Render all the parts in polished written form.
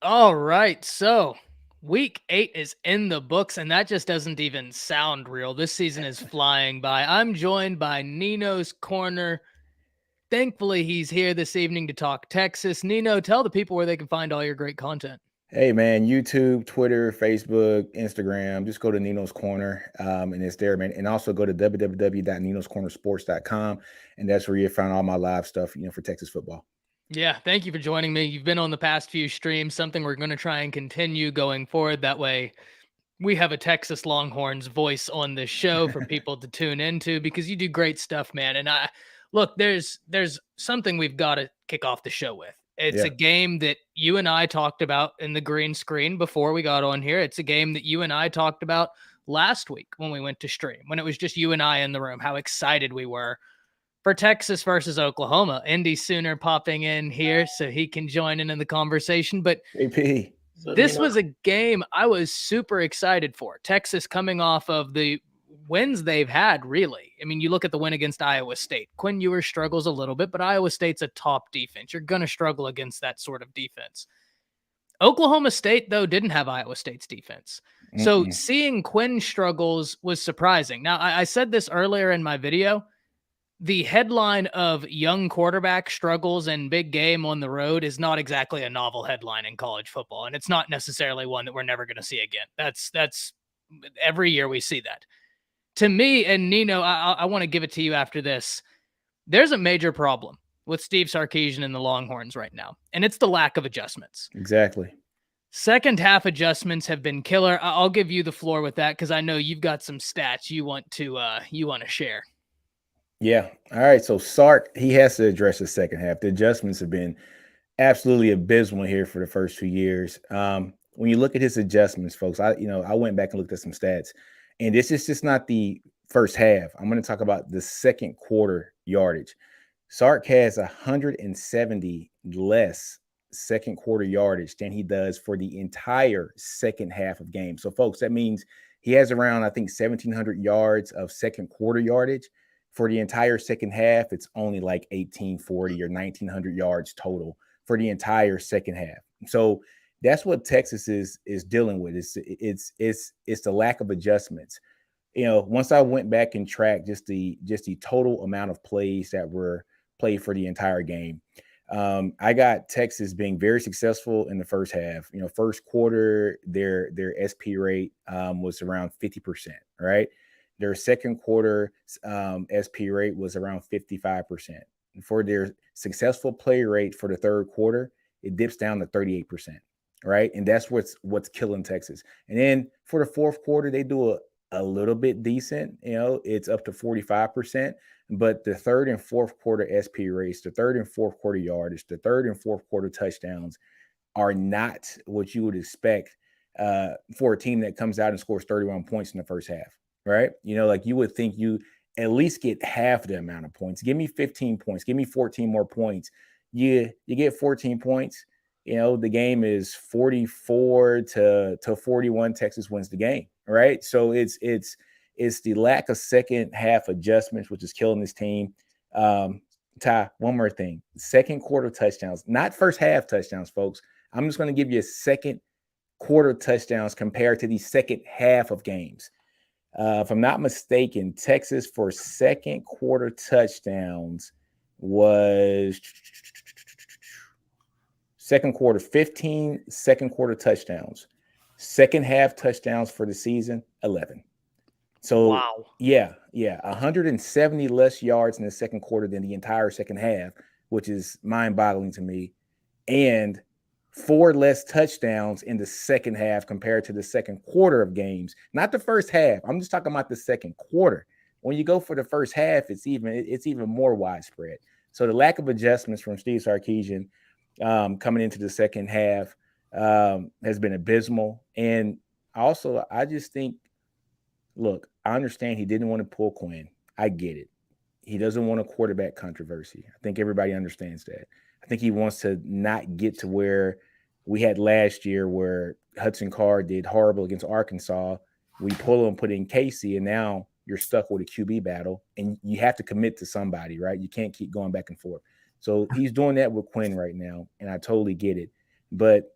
All right, so week 8 is in the books, and that just doesn't even sound real. This season is flying by. I'm joined by Nino's Corner. Thankfully, he's here this evening to talk Texas. Nino, tell the people where they can find all your great content. Hey man, YouTube, Twitter, Facebook, Instagram. Just go to Nino's Corner, and it's there, man. And also go to www.ninoscornersports.com, and that's where you find all my live stuff, for Texas football. Yeah, thank you for joining me. You've been on the past few streams, something we're going to try and continue going forward. That way, we have a Texas Longhorns voice on this show for people to tune into because you do great stuff, man. And look, there's something we've got to kick off the show with. It's Yeah. a game that you and I talked about in the green screen before we got on here. It's a game that you and I talked about last week when we went to stream, when it was just you and I in the room, how excited we were for Texas versus Oklahoma. Indy Sooner popping in here so he can join in the conversation. But AP. this was a game I was super excited for. Texas coming off of the wins they've had, really. I mean, you look at the win against Iowa State. Quinn Ewers struggles a little bit, but Iowa State's a top defense. You're going to struggle against that sort of defense. Oklahoma State, though, didn't have Iowa State's defense. So seeing Quinn struggles was surprising. Now, I said this earlier in my video. The headline of young quarterback struggles and big game on the road is not exactly a novel headline in college football. And it's not necessarily one that we're never going to see again. That's every year we see that. To me, and Nino, I want to give it to you after this. There's a major problem with Steve Sarkisian and the Longhorns right now, and it's the lack of adjustments. Exactly. Second half adjustments have been killer. I'll give you the floor with that because I know you've got some stats you want to share. Yeah. All right. So Sark, he has to address the second half. The adjustments have been absolutely abysmal here for the first 2 years. When you look at his adjustments, folks, I went back and looked at some stats, and this is just not the first half. I'm going to talk about the second quarter yardage. Sark has 170 less second quarter yardage than he does for the entire second half of games. So, folks, that means he has around, I think, 1,700 yards of second quarter yardage. For the entire second half, it's only like 1,840 or 1,900 yards total for the entire second half. So that's what Texas is dealing with. It's the lack of adjustments. Once I went back and tracked just the total amount of plays that were played for the entire game, I got Texas being very successful in the first half. First quarter, their SP rate was around 50%, right? Their second quarter SP rate was around 55%. And for their successful play rate for the third quarter, it dips down to 38%, right? And that's what's killing Texas. And then for the fourth quarter, they do a little bit decent. It's up to 45%. But the third and fourth quarter SP rates, the third and fourth quarter yardage, the third and fourth quarter touchdowns are not what you would expect for a team that comes out and scores 31 points in the first half. Right? Like you would think you at least get half the amount of points. Give me 15 points. Give me 14 more points. You get 14 points. The game is 44 to 41. Texas wins the game. Right? So it's the lack of second half adjustments, which is killing this team. Ty, one more thing. Second quarter touchdowns, not first half touchdowns, folks. I'm just going to give you a second quarter touchdowns compared to the second half of games. If I'm not mistaken, Texas for second quarter touchdowns was second quarter 15 second quarter touchdowns. Second half touchdowns for the season 11. So wow. yeah, 170 less yards in the second quarter than the entire second half, which is mind-boggling to me, and 4 less touchdowns in the second half compared to the second quarter of games. Not the first half. I'm just talking about the second quarter. When you go for the first half, it's even more widespread. So the lack of adjustments from Steve Sarkisian coming into the second half has been abysmal. And also, I just think, look, I understand he didn't want to pull Quinn. I get it. He doesn't want a quarterback controversy. I think everybody understands that. I think he wants to not get to where we had last year where Hudson Card did horrible against Arkansas. We pull him, put in Casey, and now you're stuck with a QB battle, and you have to commit to somebody, right? You can't keep going back and forth. So he's doing that with Quinn right now, and I totally get it. But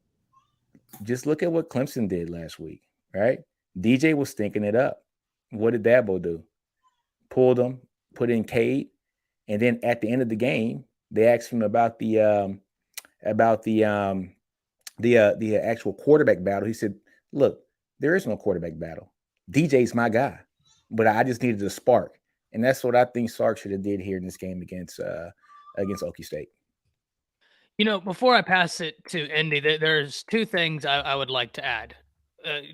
Just look at what Clemson did last week, right? DJ was stinking it up. What did Dabo do? Pulled him, put in Cade, and then at the end of the game, they asked him about the actual quarterback battle. He said, "Look, there is no quarterback battle. DJ's my guy, but I just needed a spark." And that's what I think Sark should have did here in this game against Okie State. Before I pass it to Indy, there's two things I would like to add.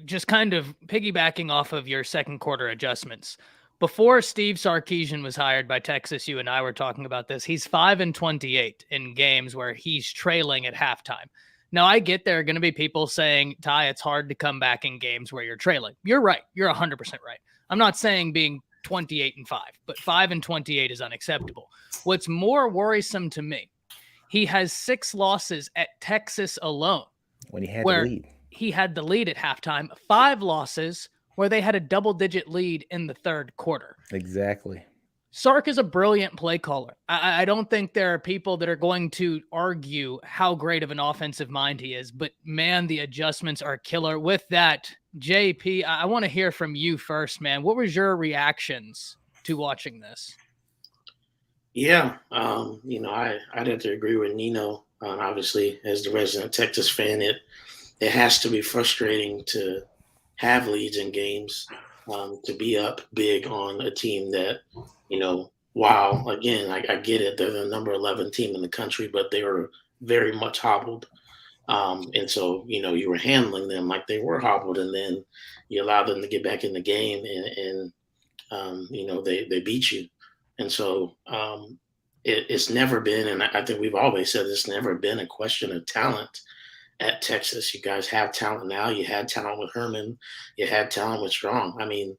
Just kind of piggybacking off of your second quarter adjustments. Before Steve Sarkisian was hired by Texas, you and I were talking about this. He's 5-28 in games where he's trailing at halftime. Now, I get there are going to be people saying, Ty, it's hard to come back in games where you're trailing. You're right. You're 100% right. I'm not saying being 28-5, but 5-28 is unacceptable. What's more worrisome to me, he has 6 losses at Texas alone. When he had the lead. He had the lead at halftime. 5 losses where they had a double-digit lead in the third quarter. Exactly. Sark is a brilliant play caller. I don't think there are people that are going to argue how great of an offensive mind he is, but man, the adjustments are killer. With that, JP, I want to hear from you first, man. What was your reactions to watching this? Yeah, I'd have to agree with Nino. Obviously, as the resident Texas fan, it has to be frustrating to have leads in games, to be up big on a team that, while, again, I get it, they're the number 11 team in the country, but they were very much hobbled. And so, you were handling them like they were hobbled, and then you allowed them to get back in the game and they beat you. And so it's never been, and I think we've always said it's never been a question of talent at Texas. You guys have talent now. You had talent with Herman. You had talent with Strong. I mean,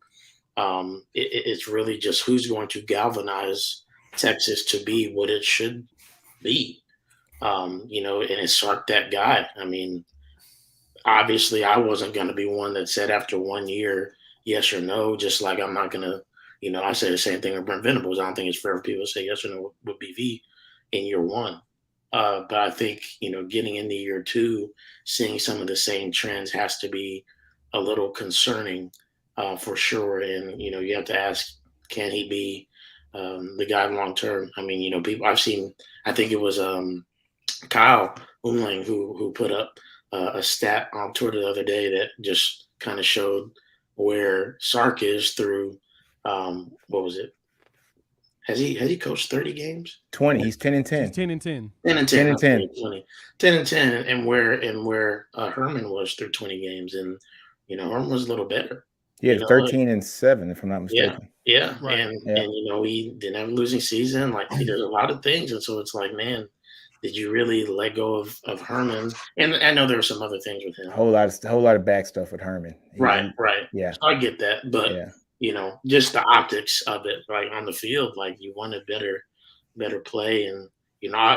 it's really just who's going to galvanize Texas to be what it should be. And it's Sark that guy. I mean, obviously I wasn't going to be one that said after 1 year, yes or no, just like I'm not going to, I say the same thing with Brent Venables. I don't think it's fair for people to say yes or no with BV in year 1. But I think, getting into year 2, seeing some of the same trends has to be a little concerning for sure. And, you have to ask, can he be the guy long term? I mean, people I've seen, I think it was Kyle Umling who put up a stat on Twitter the other day that just kind of showed where Sark is through, what was it? Has he coached 30 games? 20. He's 10-10. He's 10-10. 10-10. 10-10. And where Herman was through 20 games, and Herman was a little better. Yeah, 13-7, if I'm not mistaken. Yeah. Right. And he didn't have a losing season. Like, he did a lot of things, and so it's like, man, did you really let go of Herman? And I know there were some other things with him. A whole lot of back stuff with Herman. Right. Yeah. So I get that, but just the optics of it, like on the field, like you wanted better play, and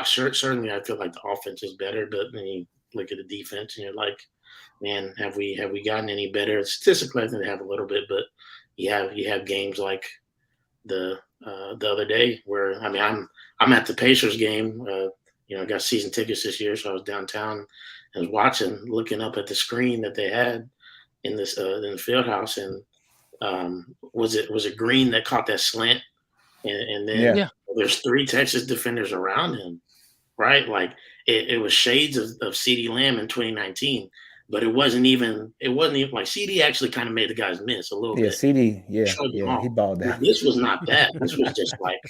certainly I feel like the offense is better, but then you look at the defense and you're like, man, have we gotten any better? Statistically, I think they have a little bit, but you have games like the other day where, I mean, I'm at the Pacers game. I got season tickets this year, so I was downtown and was looking up at the screen that they had in this in the field house, and was it Green that caught that slant, and then there's 3 Texas defenders around him, right? Like it was shades of CeeDee Lamb in 2019, but it wasn't even like CeeDee actually kind of made the guys miss a little bit. CeeDee, he balled out. This was not that. This was just like,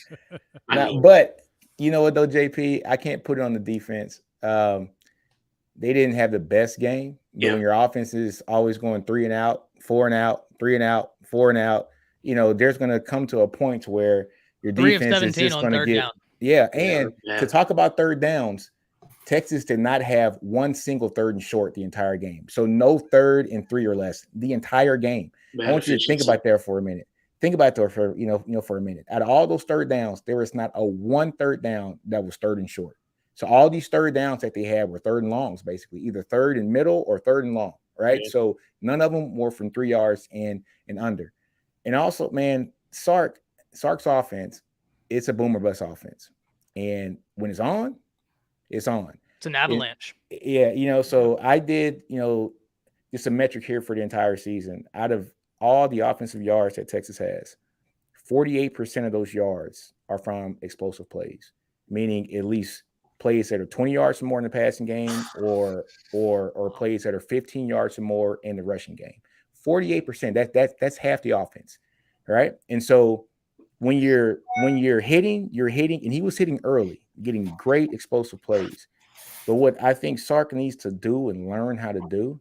but you know what though, JP, I can't put it on the defense. They didn't have the best game. But when your offense is always going 3 and out, 4 and out, 3 and out, 4 and out, there's going to come to a point where your defense is just going to get down. To talk about third downs, Texas did not have one single 3rd and short the entire game. So no 3rd and 3 or less the entire game. I want you to think about that for a minute. Think about that for for a minute. Out of all those 3rd downs, there was not a 1 3rd down that was 3rd and short. So all these 3rd downs that they had were 3rd and longs, basically, either 3rd and middle or 3rd and long, right? Yeah. So none of them were from 3 yards and under. And also, man, Sark's offense, it's a boomer bust offense. And when it's on, it's on. It's an avalanche. Yeah, so I did, just a metric here for the entire season. Out of all the offensive yards that Texas has, 48% of those yards are from explosive plays, meaning at least plays that are 20 yards or more in the passing game or plays that are 15 yards or more in the rushing game. 48%, that's half the offense, right? And so when you're hitting, and he was hitting early, getting great explosive plays. But what I think Sark needs to do and learn how to do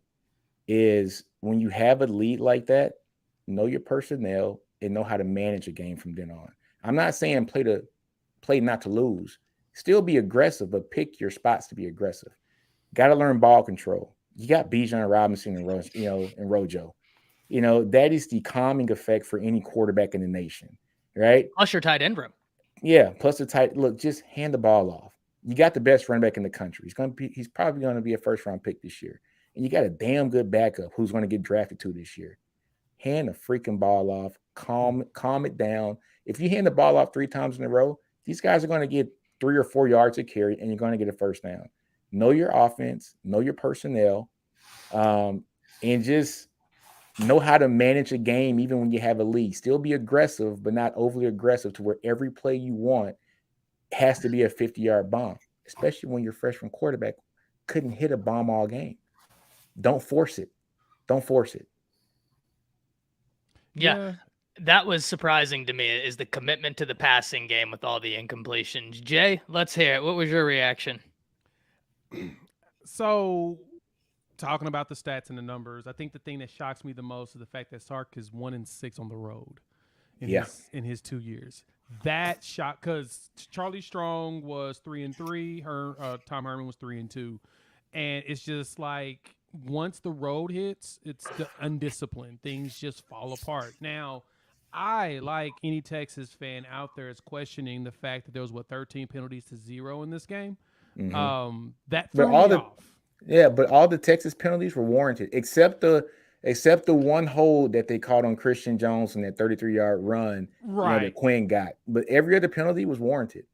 is when you have a lead like that, know your personnel and know how to manage a game from then on. I'm not saying play not to lose. Still be aggressive, but pick your spots to be aggressive. Got to learn ball control. You got Bijan Robinson and Rojo. That is the calming effect for any quarterback in the nation, right? Plus your tight end room. Yeah, plus the tight. Look, just hand the ball off. You got the best running back in the country. He's probably going to be a first-round pick this year. And you got a damn good backup who's going to get drafted too this year. Hand the freaking ball off. Calm it down. If you hand the ball off 3 times in a row, these guys are going to get 3 or 4 yards a carry, and you're going to get a first down. Know your offense, know your personnel, and just know how to manage a game even when you have a lead. Still be aggressive, but not overly aggressive to where every play you want has to be a 50-yard bomb, especially when your freshman quarterback couldn't hit a bomb all game. Don't force it. Yeah. That was surprising to me, is the commitment to the passing game with all the incompletions. Jay, let's hear it. What was your reaction? So, talking about the stats and the numbers, I think the thing that shocks me the most is the fact that Sark is 1-6 on the road in his 2 years. That shot, because Charlie Strong was 3-3, Tom Herman was 3-2, and it's just like once the road hits, it's the undisciplined. Things just fall apart. Now, I, like any Texas fan out there, is questioning the fact that there was 13 penalties to 0 in this game. Mm-hmm. That threw me off. Yeah, but all the Texas penalties were warranted, except the one hold that they caught on Christian Jones in that 33-yard run, that Quinn got. But every other penalty was warranted.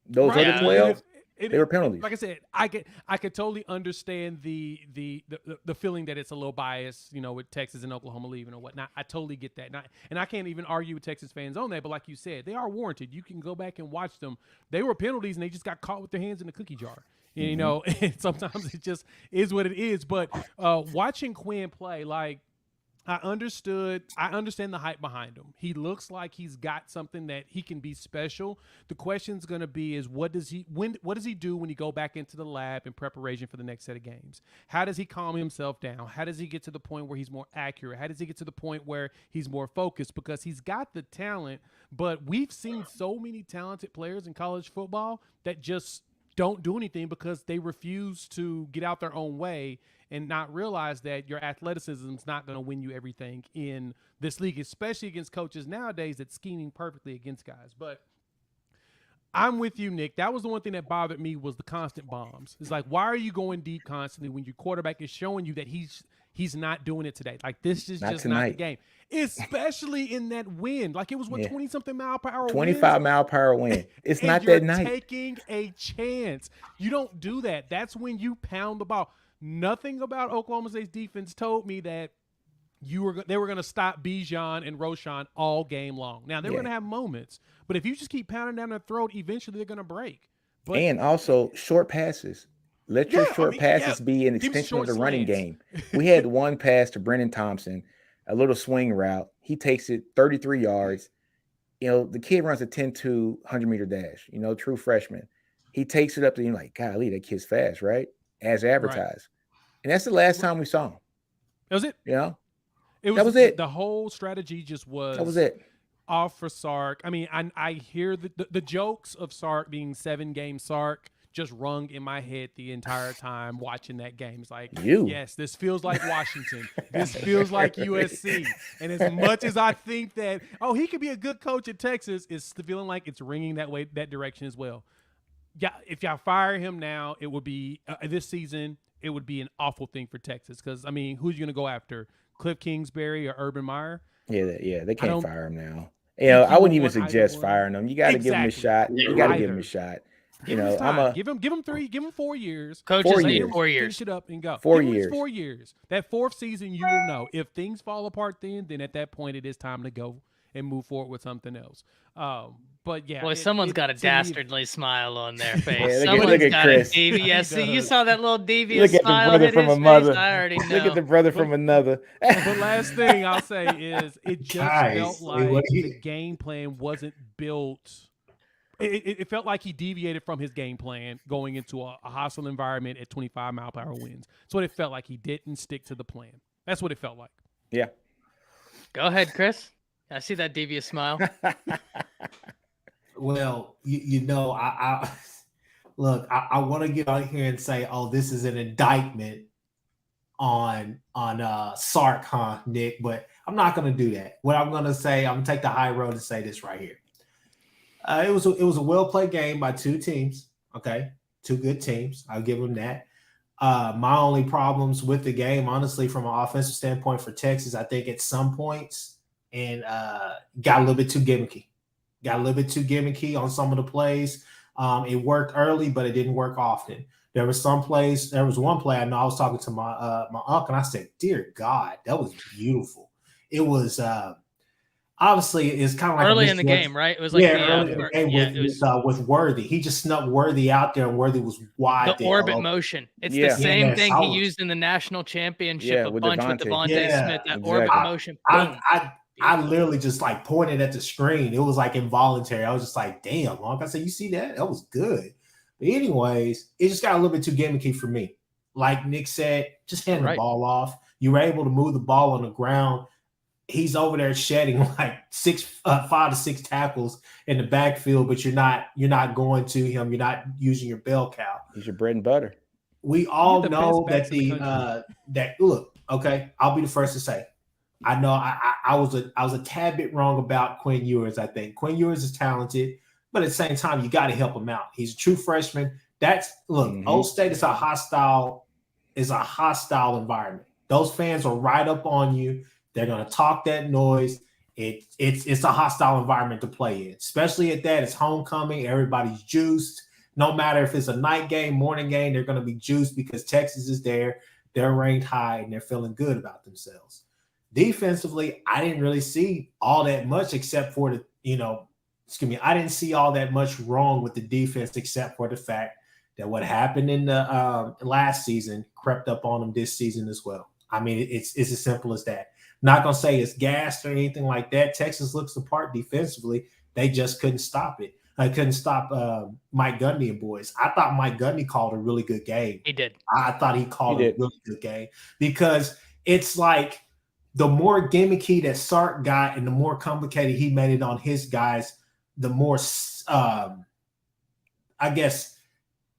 Those other 12, they were penalties. Like I said, I could totally understand the feeling that it's a little biased, with Texas and Oklahoma leaving or whatnot. I totally get that. And I can't even argue with Texas fans on that. But like you said, they are warranted. You can go back and watch them. They were penalties, and they just got caught with their hands in the cookie jar. And sometimes it just is what it is. But watching Quinn play, like, I understand the hype behind him. He looks like he's got something that he can be special. The question's going to be is what does he do when he go back into the lab in preparation for the next set of games? How does he calm himself down? How does he get to the point where he's more accurate? How does he get to the point where he's more focused? Because he's got the talent, but we've seen so many talented players in college football that just don't do anything because they refuse to get out their own way and not realize that your athleticism is not going to win you everything in this league, especially against coaches nowadays that's scheming perfectly against guys. But I'm with you, Nick. That was the one thing that bothered me was the constant bombs. It's like, why are you going deep constantly when your quarterback is showing you that he's not doing it today? Like, this is not the game. Especially in that wind. Like, it was 20-something mile per hour 25 mile per hour wind. It's not that night. You're taking a chance. You don't do that. That's when you pound the ball. Nothing about Oklahoma State's defense told me that they were going to stop Bijan and Roshan all game long. Now, they're going to have moments, but if you just keep pounding down their throat, eventually they're going to break. And also short passes. Let your short passes be an extension of the running game. We had one pass to Brennan Thompson, a little swing route. He takes it 33 yards. The kid runs a 10-2 100-meter dash, true freshman. He takes it up to you like, golly, that kid's fast, right? As advertised. Right. And that's the last time we saw him. That was it. That was it. The whole strategy just was. That was it. Off for Sark. I mean, I hear the jokes of Sark being 7-game Sark just rung in my head the entire time watching that game. It's like, yes, this feels like Washington. This feels like USC. And as much as I think that, he could be a good coach at Texas, it's feeling like it's ringing that direction as well. Yeah, if y'all fire him now, it would be this season. It would be an awful thing for Texas because, I mean, who's you going to go after? Cliff Kingsbury or Urban Meyer? Yeah, they can't fire him now. I wouldn't even suggest firing him. You got to give him a shot. You got to give him a shot. You know, give him 4 years. Coaches 4 need years. 4 years. Finish it up and go. 4 Give him years. his 4 years. That fourth season, you will know. If things fall apart then at that point, it is time to go and move forward with something else. But yeah. Boy, someone's got a to me, dastardly smile on their face. Yeah, Someone's look at got Chris. a devious. He You does. saw that little devious Look at the smile brother hit from his a mother. face. I already know. Look at the brother from another. The last thing I'll say is it just Guys, felt what like do you- the game plan wasn't built. It felt like he deviated from his game plan going into a hostile environment at 25-mile-per-hour winds. That's what it felt like. He didn't stick to the plan. That's what it felt like. Yeah. Go ahead, Chris. I see that devious smile. Well, you know, I look, I want to get on here and say, oh, this is an indictment on Sark, huh, Nick? But I'm not going to do that. What I'm going to say, I'm going to take the high road and say this right here. It was a well played game by two teams. Okay, two good teams. I'll give them that. My only problems with the game, honestly, from an offensive standpoint for Texas, I think at some points and got a little bit too gimmicky. Got a little bit too gimmicky on some of the plays. It worked early, but it didn't work often. There were some plays. There was one play I know I was talking to my uncle, and I said, "Dear God, that was beautiful." It was obviously it's kind of like Early in the game, right? It was like early in the game with Worthy. He just snuck Worthy out there, and Worthy was wide. The orbit motion. It's the same Yes, thing he used in the national championship with with Devontae. Devontae Smith. That exactly. orbit motion. Boom. I literally just like pointed at the screen. It was like involuntary. I was just like, damn, Lonk. I said, you see that? That was good. But anyways, it just got a little bit too gimmicky for me. Like Nick said, just hand the ball off. You were able to move the ball on the ground. He's over there shedding like 5 to 6 tackles in the backfield, but you're not going to him. You're not using your bell cow. He's your bread and butter. We all know that look, okay, I'll be the first to say, I know I was a tad bit wrong about Quinn Ewers. I think Quinn Ewers is talented, but at the same time, you got to help him out. He's a true freshman. Old State is a hostile environment. Those fans are right up on you. They're gonna talk that noise. It's a hostile environment to play in, especially at that. It's homecoming. Everybody's juiced. No matter if it's a night game, morning game, they're gonna be juiced because Texas is there. They're ranked high and they're feeling good about themselves. Defensively, I didn't really see all that much except for I didn't see all that much wrong with the defense except for the fact that what happened in the last season crept up on them this season as well. I mean, it's as simple as that. Not going to say it's gassed or anything like that. Texas looks the part defensively. They just couldn't stop it. I couldn't stop Mike Gundy and boys. I thought Mike Gundy called a really good game. He did. I thought he called a really good game because it's like the more gimmicky that Sark got and the more complicated he made it on his guys, the more, I guess,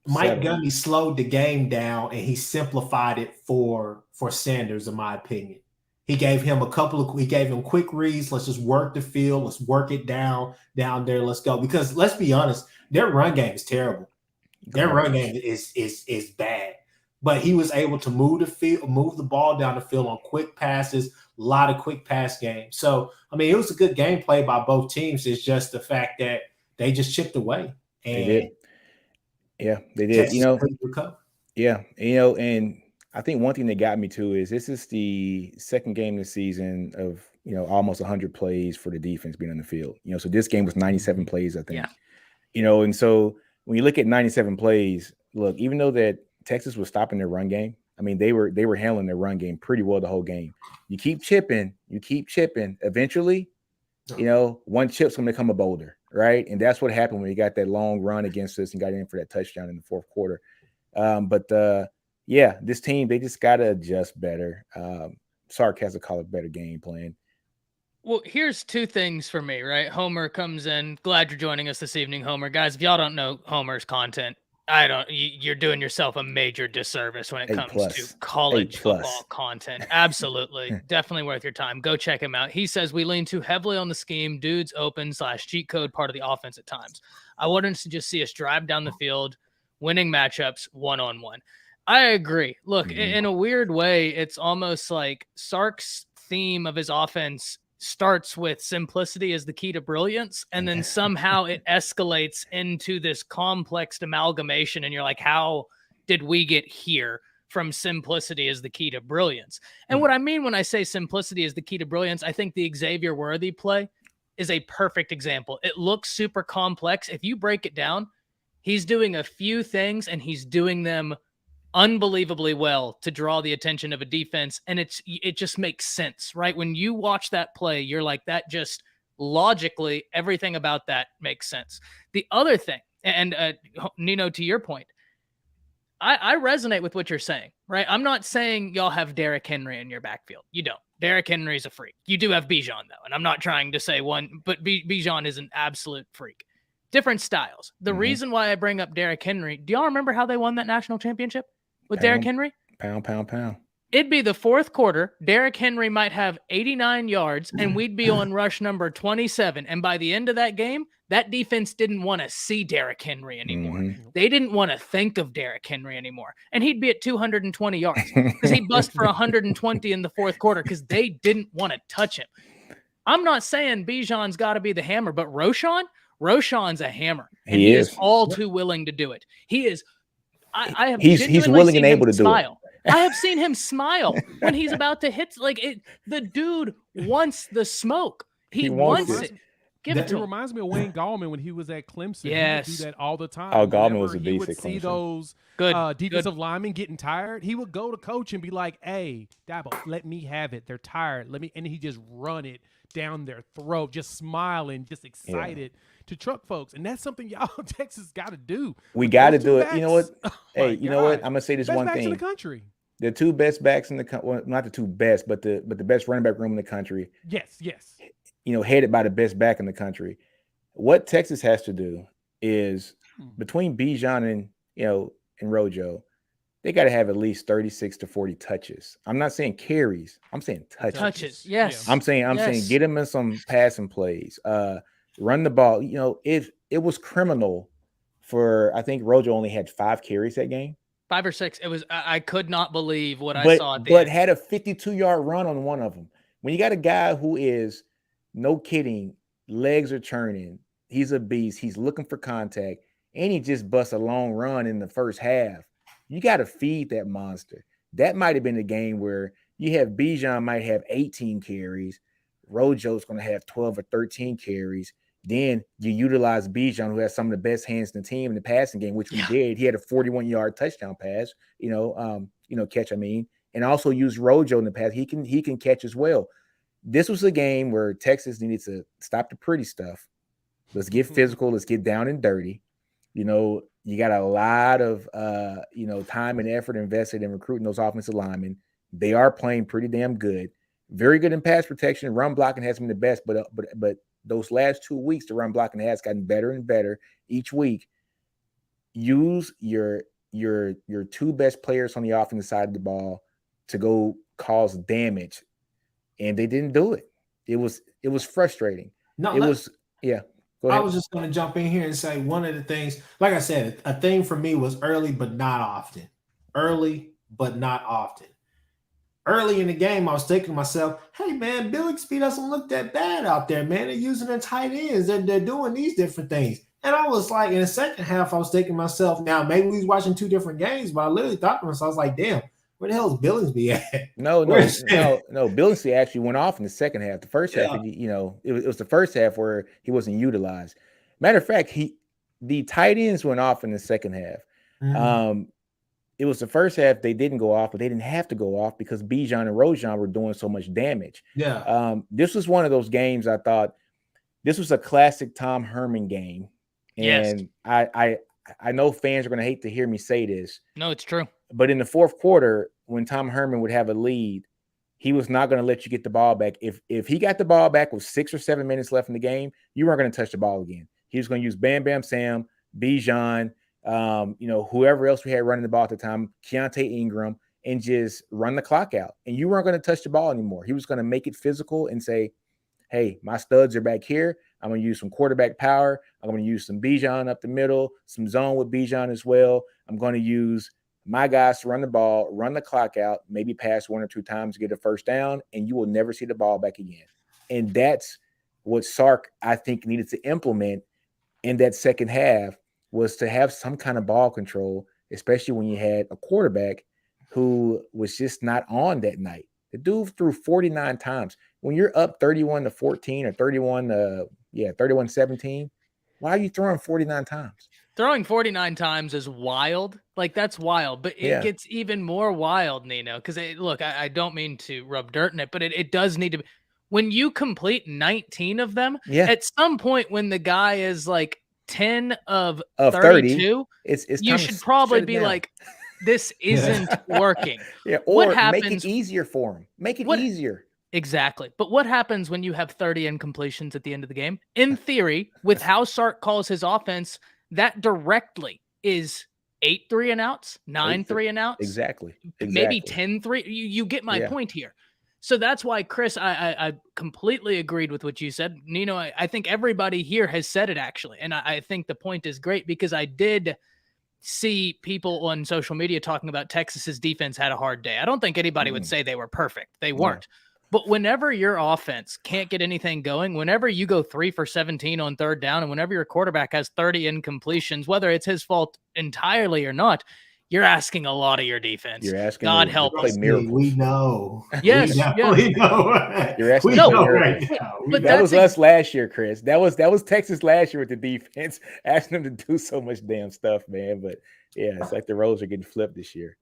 Mike Gundy slowed the game down and he simplified it for Sanders, in my opinion. He gave him quick reads. Let's just work the field. Let's work it down there. Let's go. Because let's be honest, their run game is terrible. Their run game is bad. But he was able to move the ball down the field on quick passes, a lot of quick pass games. So, I mean, it was a good game played by both teams. It's just the fact that they just chipped away. And they did. Yeah, they did. And I think one thing that got me too is this is the second game this season of, almost 100 plays for the defense being on the field. So this game was 97 plays, I think. Yeah. And so when you look at 97 plays, look, even though that Texas was stopping their run game, I mean, they were handling their run game pretty well the whole game. You keep chipping. Eventually, one chip's going to become a boulder, right? And that's what happened when you got that long run against us and got in for that touchdown in the fourth quarter. Yeah, this team, they just got to adjust better. Sark has to call a better game plan. Well, here's two things for me, right? Homer comes in. Glad you're joining us this evening, Homer. Guys, if y'all don't know Homer's content, you're doing yourself a major disservice when it comes to college football content. Absolutely. Definitely worth your time. Go check him out. He says we lean too heavily on the scheme, dudes open / cheat code part of the offense at times. I wanted to just see us drive down the field, winning matchups one-on-one. I agree. Look, in a weird way, it's almost like Sark's theme of his offense starts with simplicity is the key to brilliance, and then somehow it escalates into this complex amalgamation, and you're like, how did we get here from simplicity is the key to brilliance? And what I mean when I say simplicity is the key to brilliance, I think the Xavier Worthy play is a perfect example. It looks super complex. If you break it down, he's doing a few things and he's doing them unbelievably well to draw the attention of a defense. And it just makes sense, right? When you watch that play, you're like, that just logically, everything about that makes sense. The other thing, and Nino, to your point, I resonate with what you're saying, right? I'm not saying y'all have Derrick Henry in your backfield. You don't. Derrick Henry's a freak. You do have Bijan, though, and I'm not trying to say one, but Bijan is an absolute freak. Different styles. The reason why I bring up Derrick Henry, do y'all remember how they won that national championship with Derrick Henry? Pound. It'd be the fourth quarter. Derrick Henry might have 89 yards, and we'd be on rush number 27. And by the end of that game, that defense didn't want to see Derrick Henry anymore. They didn't want to think of Derrick Henry anymore. And he'd be at 220 yards because he'd bust for 120 in the fourth quarter because they didn't want to touch him. I'm not saying Bijan's got to be the hammer, but Roshan's a hammer. And he is all too willing to do it. He is. I have he's willing and able to smile. do it. I have seen him smile when he's about to hit. Like it, the dude wants the smoke. He wants it. Give it to him. It reminds me of Wayne Gallman when he was at Clemson. Yes. He would do that all the time. Oh, Gallman was a He beast would at see Clemson. those defensive linemen getting tired. He would go to coach and be like, "Hey, Dabo, let me have it. They're tired. Let me." And he just run it down their throat, just smiling, just excited to truck folks. And that's something y'all Texas got to do. We got to do it. You know what? Hey, you know what? I'm gonna say this Best one backs thing. in the country. The two best backs in the country, well, not the two best, but the best running back room in the country. Yes. You know, headed by the best back in the country. What Texas has to do is between Bijan and Rojo, they got to have at least 36 to 40 touches. I'm not saying carries. I'm saying touches. Yes. I'm saying get them in some passing plays. Run the ball. You know, it was criminal for, I think Rojo only had 5 carries that game. 5 or 6. It was. I could not believe what I saw. But had a 52-yard run on one of them. When you got a guy who is, no kidding, legs are churning. He's a beast. He's looking for contact, and he just busts a long run in the first half. You got to feed that monster. That might have been a game where you have Bijan might have 18 carries. Rojo's going to have 12 or 13 carries. Then you utilize Bijan, who has some of the best hands in the team in the passing game, which we did. He had a 41-yard touchdown pass, catch. And also use Rojo in the pass. He can catch as well. This was a game where Texas needed to stop the pretty stuff. Let's get physical. Let's get down and dirty. You know, you got a lot of time and effort invested in recruiting those offensive linemen. They are playing pretty damn good. Very good in pass protection. Run blocking has been the best, but those last 2 weeks, the run blocking has gotten better and better each week. Use your 2 best players on the offensive side of the ball to go cause damage, and they didn't do it. It was frustrating. I was just going to jump in here and say one of the things, like I said, a thing for me was early but not often. Early but not often. Early in the game, I was thinking to myself, hey, man, Billingsley doesn't look that bad out there, man. They're using their tight ends. They're doing these different things. And I was like, in the second half, I was thinking to myself, now, maybe we was watching 2 different games, but I literally thought to myself, I was like, damn, where the hell is Billingsley at? No. Billingsley actually went off in the second half. The first half, it was the first half where he wasn't utilized. Matter of fact, the tight ends went off in the second half. Mm-hmm. It was the first half they didn't go off, but they didn't have to go off because Bijan and Rojan were doing so much damage. Yeah. This was one of those games I thought this was a classic Tom Herman game. And yes. I know fans are going to hate to hear me say this. No, it's true. But in the fourth quarter, when Tom Herman would have a lead, he was not going to let you get the ball back. If he got the ball back with 6 or 7 minutes left in the game, you weren't going to touch the ball again. He was going to use Bam Bam Sam, Bijan, whoever else we had running the ball at the time, Keontae Ingram, and just run the clock out. And you weren't going to touch the ball anymore. He was going to make it physical and say, hey, my studs are back here. I'm going to use some quarterback power. I'm going to use some Bijan up the middle, some zone with Bijan as well. I'm going to use my guys to run the ball, run the clock out, maybe pass 1 or 2 times to get a first down, and you will never see the ball back again. And that's what Sark, I think, needed to implement in that second half, was to have some kind of ball control, especially when you had a quarterback who was just not on that night. The dude threw 49 times. When you're up 31-14 or 31-17, why are you throwing 49 times? Throwing 49 times is wild. Like, that's wild, but it gets even more wild, Nino, because look, I don't mean to rub dirt in it, but it does need to be. When you complete 19 of them, at some point when the guy is like 10 of 32, you should probably be like, this isn't working. Or what happens, make it easier for him. Make it easier. Exactly. But what happens when you have 30 incompletions at the end of the game? In theory, with how Sark calls his offense, that directly is 8 3-and-outs, 9 3-and-outs. Exactly. Maybe 10 3. You get my point here. So that's why, Chris, I completely agreed with what you said. Nino, I think everybody here has said it, actually. And I think the point is great, because I did see people on social media talking about Texas's defense had a hard day. I don't think anybody would say they were perfect. They weren't. But whenever your offense can't get anything going, whenever you go 3 for 17 on third down, and whenever your quarterback has 30 incompletions, whether it's his fault entirely or not, you're asking a lot of your defense. You're asking God help us. We know. Yes, we know. You're asking. We know right now. But that was us last year, Chris. That was Texas last year with the defense, asking them to do so much damn stuff, man. But yeah, it's like the roles are getting flipped this year.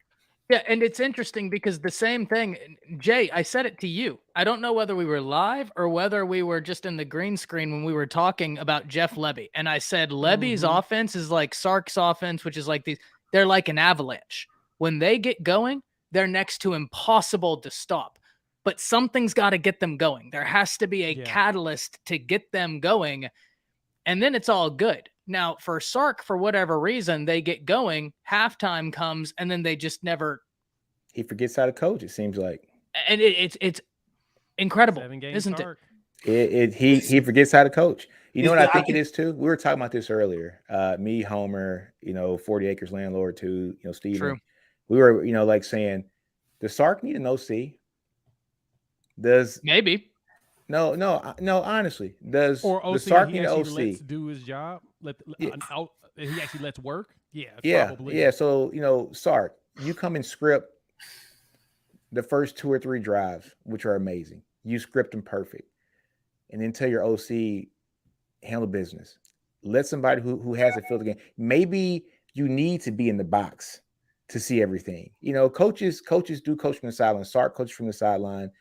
Yeah, and it's interesting because the same thing, Jay, I said it to you. I don't know whether we were live or whether we were just in the green screen when we were talking about Jeff Lebby. And I said Lebby's offense is like Sark's offense, which is like they're like an avalanche. When they get going, they're next to impossible to stop. But something's got to get them going. There has to be a catalyst to get them going. And then it's all good. Now, for Sark, for whatever reason, they get going, halftime comes, and then they just never. He forgets how to coach, it seems like. And it's incredible, isn't it? He forgets how to coach. You know what I think it is, too? We were talking about this earlier. Me, Homer, 40 Acres Landlord, too, Steven. True. We were, like saying, does Sark need an OC? Maybe. No, honestly. Does Sark need an OC? Lets do his job? He actually lets work? Probably. Yeah. So, Sark, you come and script the first 2 or 3 drives, which are amazing. You script them perfect. And then tell your OC, handle business. Let somebody who has a feel the game. Maybe you need to be in the box to see everything. Coaches do coach from the sideline. Sark coaches from the sideline.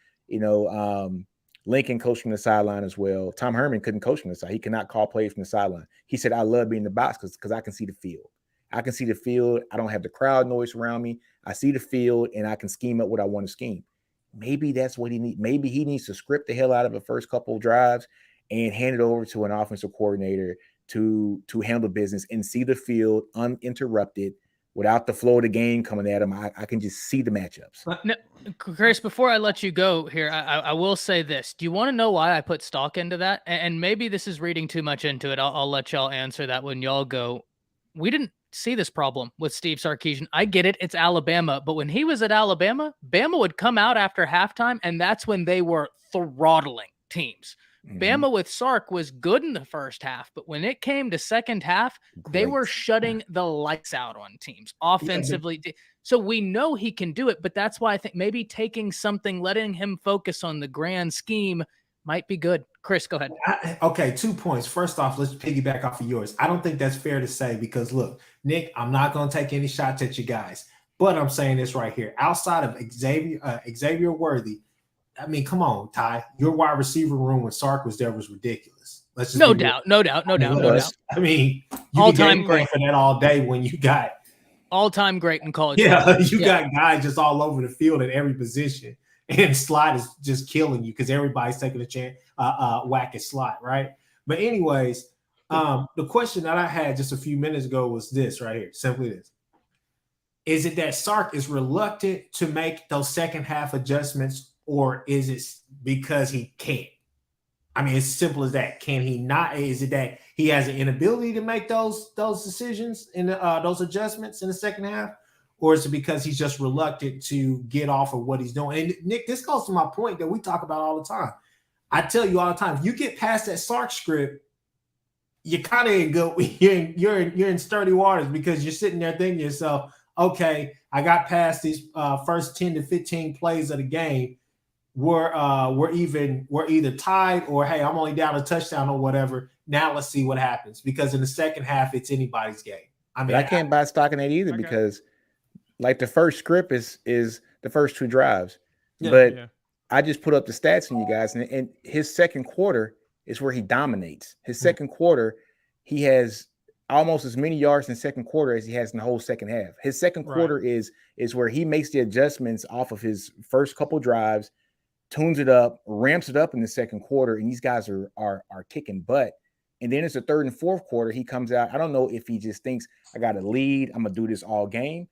Lincoln coached from the sideline as well. Tom Herman couldn't coach from the side. He cannot call plays from the sideline. He said, I love being in the box because I can see the field. I can see the field. I don't have the crowd noise around me. I see the field, and I can scheme up what I want to scheme. Maybe that's what he needs. Maybe he needs to script the hell out of the first couple of drives and hand it over to an offensive coordinator to handle business and see the field uninterrupted without the flow of the game coming at him. I can just see the matchups. Now, Chris, before I let you go here, I will say this. Do you want to know why I put stock into that? And maybe this is reading too much into it. I'll let y'all answer that when y'all go. We didn't see this problem with Steve Sarkisian. I get it. It's Alabama. But when he was at Alabama, Bama would come out after halftime, and that's when they were throttling teams. Bama with Sark was good in the first half, but when it came to second half, they were shutting the lights out on teams offensively. So we know he can do it, but that's why I think maybe taking something, letting him focus on the grand scheme might be good. Chris, go ahead. Okay, 2 points. First off, let's piggyback off of yours. I don't think that's fair to say because, look, Nick, I'm not going to take any shots at you guys, but I'm saying this right here. Outside of Xavier Worthy, I mean, come on, Ty. Your wide receiver room when Sark was there was ridiculous. Let's just no doubt. I mean, you all-time great for that all day when you got all-time great in college. Yeah, you got guys just all over the field at every position, and slot is just killing you because everybody's taking a chance, whack at slot, right? But anyways, the question that I had just a few minutes ago was this right here, simply this. Is it that Sark is reluctant to make those second half adjustments, or is it because he can't? I mean, it's simple as that. Can he not? Is it that he has an inability to make those decisions and those adjustments in the second half, or is it because he's just reluctant to get off of what he's doing? And Nick, this goes to my point that we talk about all the time. I tell you all the time, if you get past that Sark script, you kind of in good. You're in sturdy waters because you're sitting there thinking to yourself, okay, I got past these first 10 to 15 plays of the game. We're either tied or hey, I'm only down a touchdown or whatever. Now let's see what happens, because in the second half it's anybody's game. I mean, I can't buy stock in that either because like the first script is the first 2 drives, but I just put up the stats on you guys, and his second quarter is where he dominates. His second quarter, he has almost as many yards in the second quarter as he has in the whole second half. His second quarter is where he makes the adjustments off of his first couple drives, tunes it up, ramps it up in the second quarter, and these guys are kicking butt. And then it's the third and fourth quarter. He comes out. I don't know if he just thinks I got a lead, I'm gonna do this all game.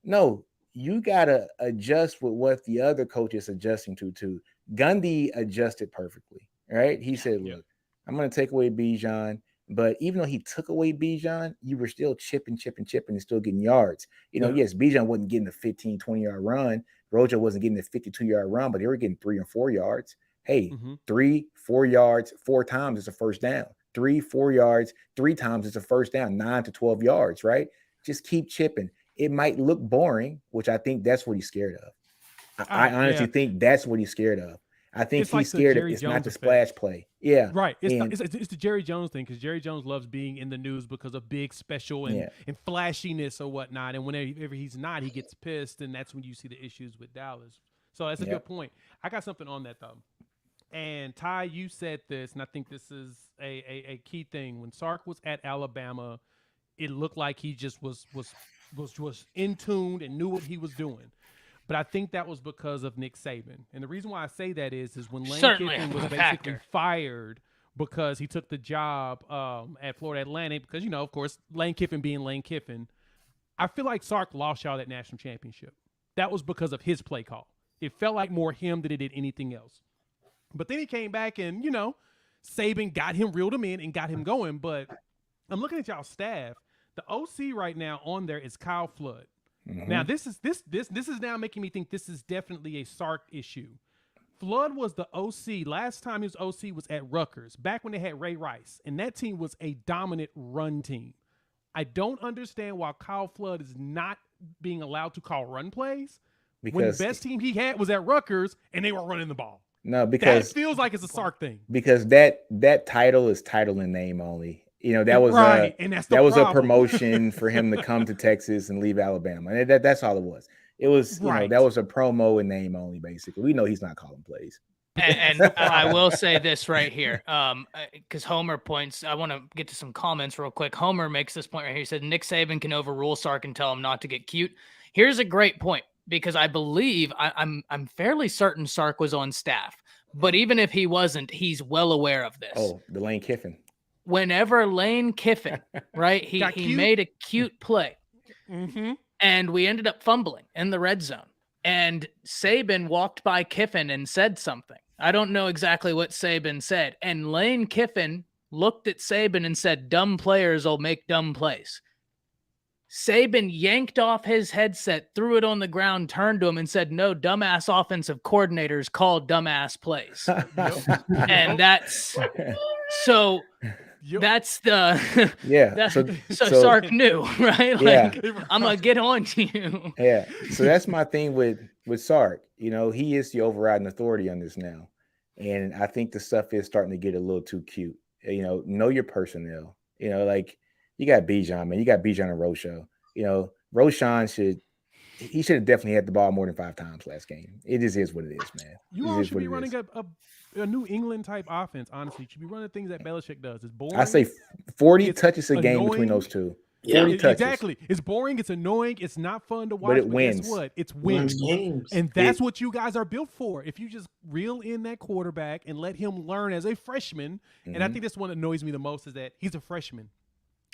No, you gotta adjust with what the other coach is adjusting to. Gundy adjusted perfectly, right? He said, "Look, I'm gonna take away Bijan." But even though he took away Bijan, you were still chipping and still getting yards. Yes, Bijan wasn't getting a 15, 20-yard run. Rojo wasn't getting a 52-yard run, but they were getting 3 and 4 yards. Hey, 3, 4 yards, 4 times is a first down. 3, 4 yards, 3 times is a first down, 9 to 12 yards, right? Just keep chipping. It might look boring, which I think that's what he's scared of. I honestly think that's what he's scared of. I think he's scared of it's not the splash play. Yeah. Right. It's the Jerry Jones thing, because Jerry Jones loves being in the news because of big special and flashiness or whatnot. And whenever he's not, he gets pissed. And that's when you see the issues with Dallas. So that's a good point. I got something on that, though. And Ty, you said this, and I think this is a key thing. When Sark was at Alabama, it looked like he just was in tune and knew what he was doing. But I think that was because of Nick Saban. And the reason why I say that is when Lane Kiffin was basically fired because he took the job at Florida Atlantic, because, of course, Lane Kiffin being Lane Kiffin, I feel like Sark lost y'all that national championship. That was because of his play call. It felt like more him than it did anything else. But then he came back and, Saban got him, reeled him in and got him going. But I'm looking at y'all staff. The OC right now on there is Kyle Flood. Now this is now making me think this is definitely a Sark issue. Flood was the OC last time his OC was at Rutgers, back when they had Ray Rice, and that team was a dominant run team. I don't understand why Kyle Flood is not being allowed to call run plays when the best team he had was at Rutgers and they were running the ball. No, because that feels like it's a Sark thing. Because that title is title in name only. That was a promotion for him to come to Texas and leave Alabama. And that's all it was. It was, that was a promo in name only, basically. We know he's not calling plays. And I will say this right here, because Homer points, I want to get to some comments real quick. Homer makes this point right here. He said, Nick Saban can overrule Sark and tell him not to get cute. Here's a great point, because I believe, I'm fairly certain Sark was on staff. But even if he wasn't, he's well aware of this. Oh, the Lane Kiffin. Whenever Lane Kiffin, right, he made a cute play, and we ended up fumbling in the red zone. And Saban walked by Kiffin and said something. I don't know exactly what Saban said. And Lane Kiffin looked at Saban and said, dumb players will make dumb plays. Saban yanked off his headset, threw it on the ground, turned to him and said, no, dumbass offensive coordinators call dumbass plays. And that's so... That's the so Sark knew, right? Like, I'm gonna get on to you. Yeah. So that's my thing with Sark. He is the overriding authority on this now. And I think the stuff is starting to get a little too cute. Know your personnel. Like you got Bijan, man. You got Bijan and Rojo. Roshan should have definitely had the ball more than 5 times last game. It just is what it is, man. You all should be running a New England type offense, honestly. You should be running things that Belichick does. It's boring. I say 40 touches a game between those two. Yeah, exactly. It's boring. It's annoying. It's not fun to watch. But it wins. Guess what? It's wins. And that's what you guys are built for. If you just reel in that quarterback and let him learn as a freshman, and I think this one that annoys me the most is that he's a freshman.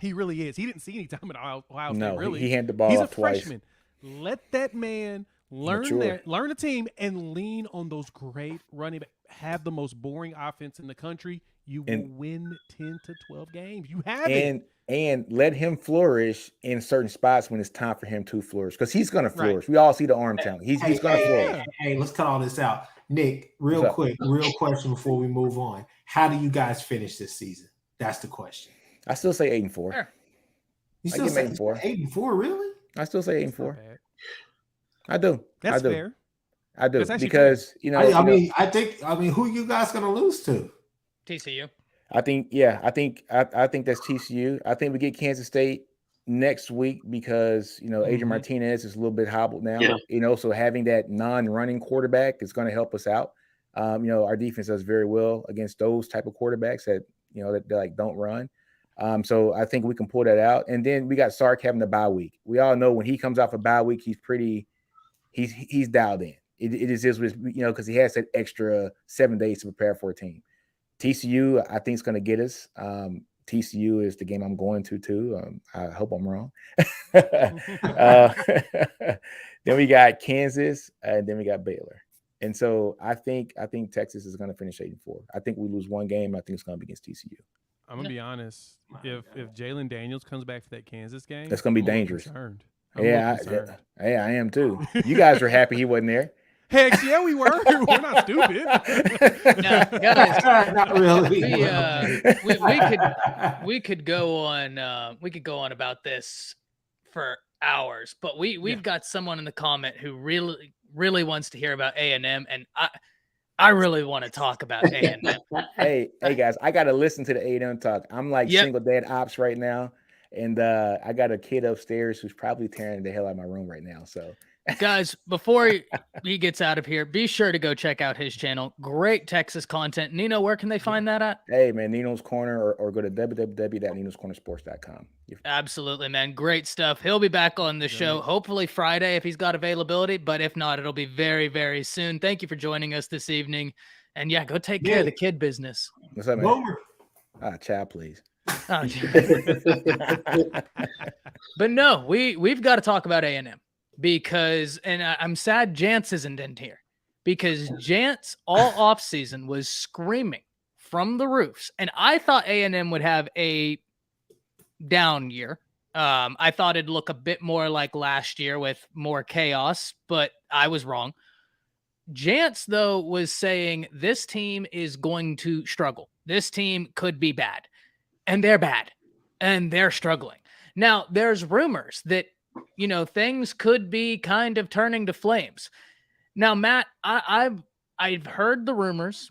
He really is. He didn't see any time at Ohio State, really. He handed the ball off twice. He's a freshman. Let that man learn the team and lean on those great running backs. Have the most boring offense in the country. You will win 10 to 12 games. You have it. And let him flourish in certain spots when it's time for him to flourish, because he's going to flourish. We all see the arm talent. He's going to flourish. Hey, let's cut all this out. Nick, real question before we move on. How do you guys finish this season? That's the question. I still say 8-4. Sure. You still say 8-4, really? I still say 8-4. I do. That's I do. fair. I do because I mean, who you guys gonna lose to? TCU. I think that's TCU. I think we get Kansas State next week because Adrian Martinez is a little bit hobbled now. Yeah. So having that non-running quarterback is going to help us out. Our defense does very well against those type of quarterbacks that that like don't run. So I think we can pull that out. And then we got Sark having the bye week. We all know when he comes off a bye week, he's dialed in. It is because he has that extra 7 days to prepare for a team. TCU, I think, is going to get us. TCU is the game I'm going to too. I hope I'm wrong. Then we got Kansas, and then we got Baylor. And so I think Texas is going to finish 8-4. I think we lose one game. I think it's going to be against TCU. I'm gonna be honest. If Jalen Daniels comes back for that Kansas game, that's going to be dangerous. I am too. You guys were happy he wasn't there. Heck yeah, we were. We're not stupid. No, guys, not really. We could go on. We could go on about this for hours, but we've got someone in the comment who really wants to hear about A&M, and I really want to talk about A&M. Hey guys, I got to listen to the A&M talk. I'm like single dad ops right now, and I got a kid upstairs who's probably tearing the hell out of my room right now. So. Guys, before he gets out of here, be sure to go check out his channel. Great Texas content. Nino, where can they find that at? Hey, man, Nino's Corner or go to www.ninoscornersports.com. Absolutely, man. Great stuff. He'll be back on the show, hopefully Friday if he's got availability, but if not, it'll be very, very soon. Thank you for joining us this evening. And go take care of the kid business. What's up, man? Child, please. Oh, but no, we've got to talk about A&M. Because, and I'm sad Jance isn't in here, because Jance all offseason was screaming from the roofs, and I thought A&M would have a down year. I thought it'd look a bit more like last year with more chaos, but I was wrong. Jance, though, was saying this team is going to struggle. This team could be bad, and they're bad, and they're struggling. Now, there's rumors that things could be kind of turning to flames. Now, Matt, I've heard the rumors.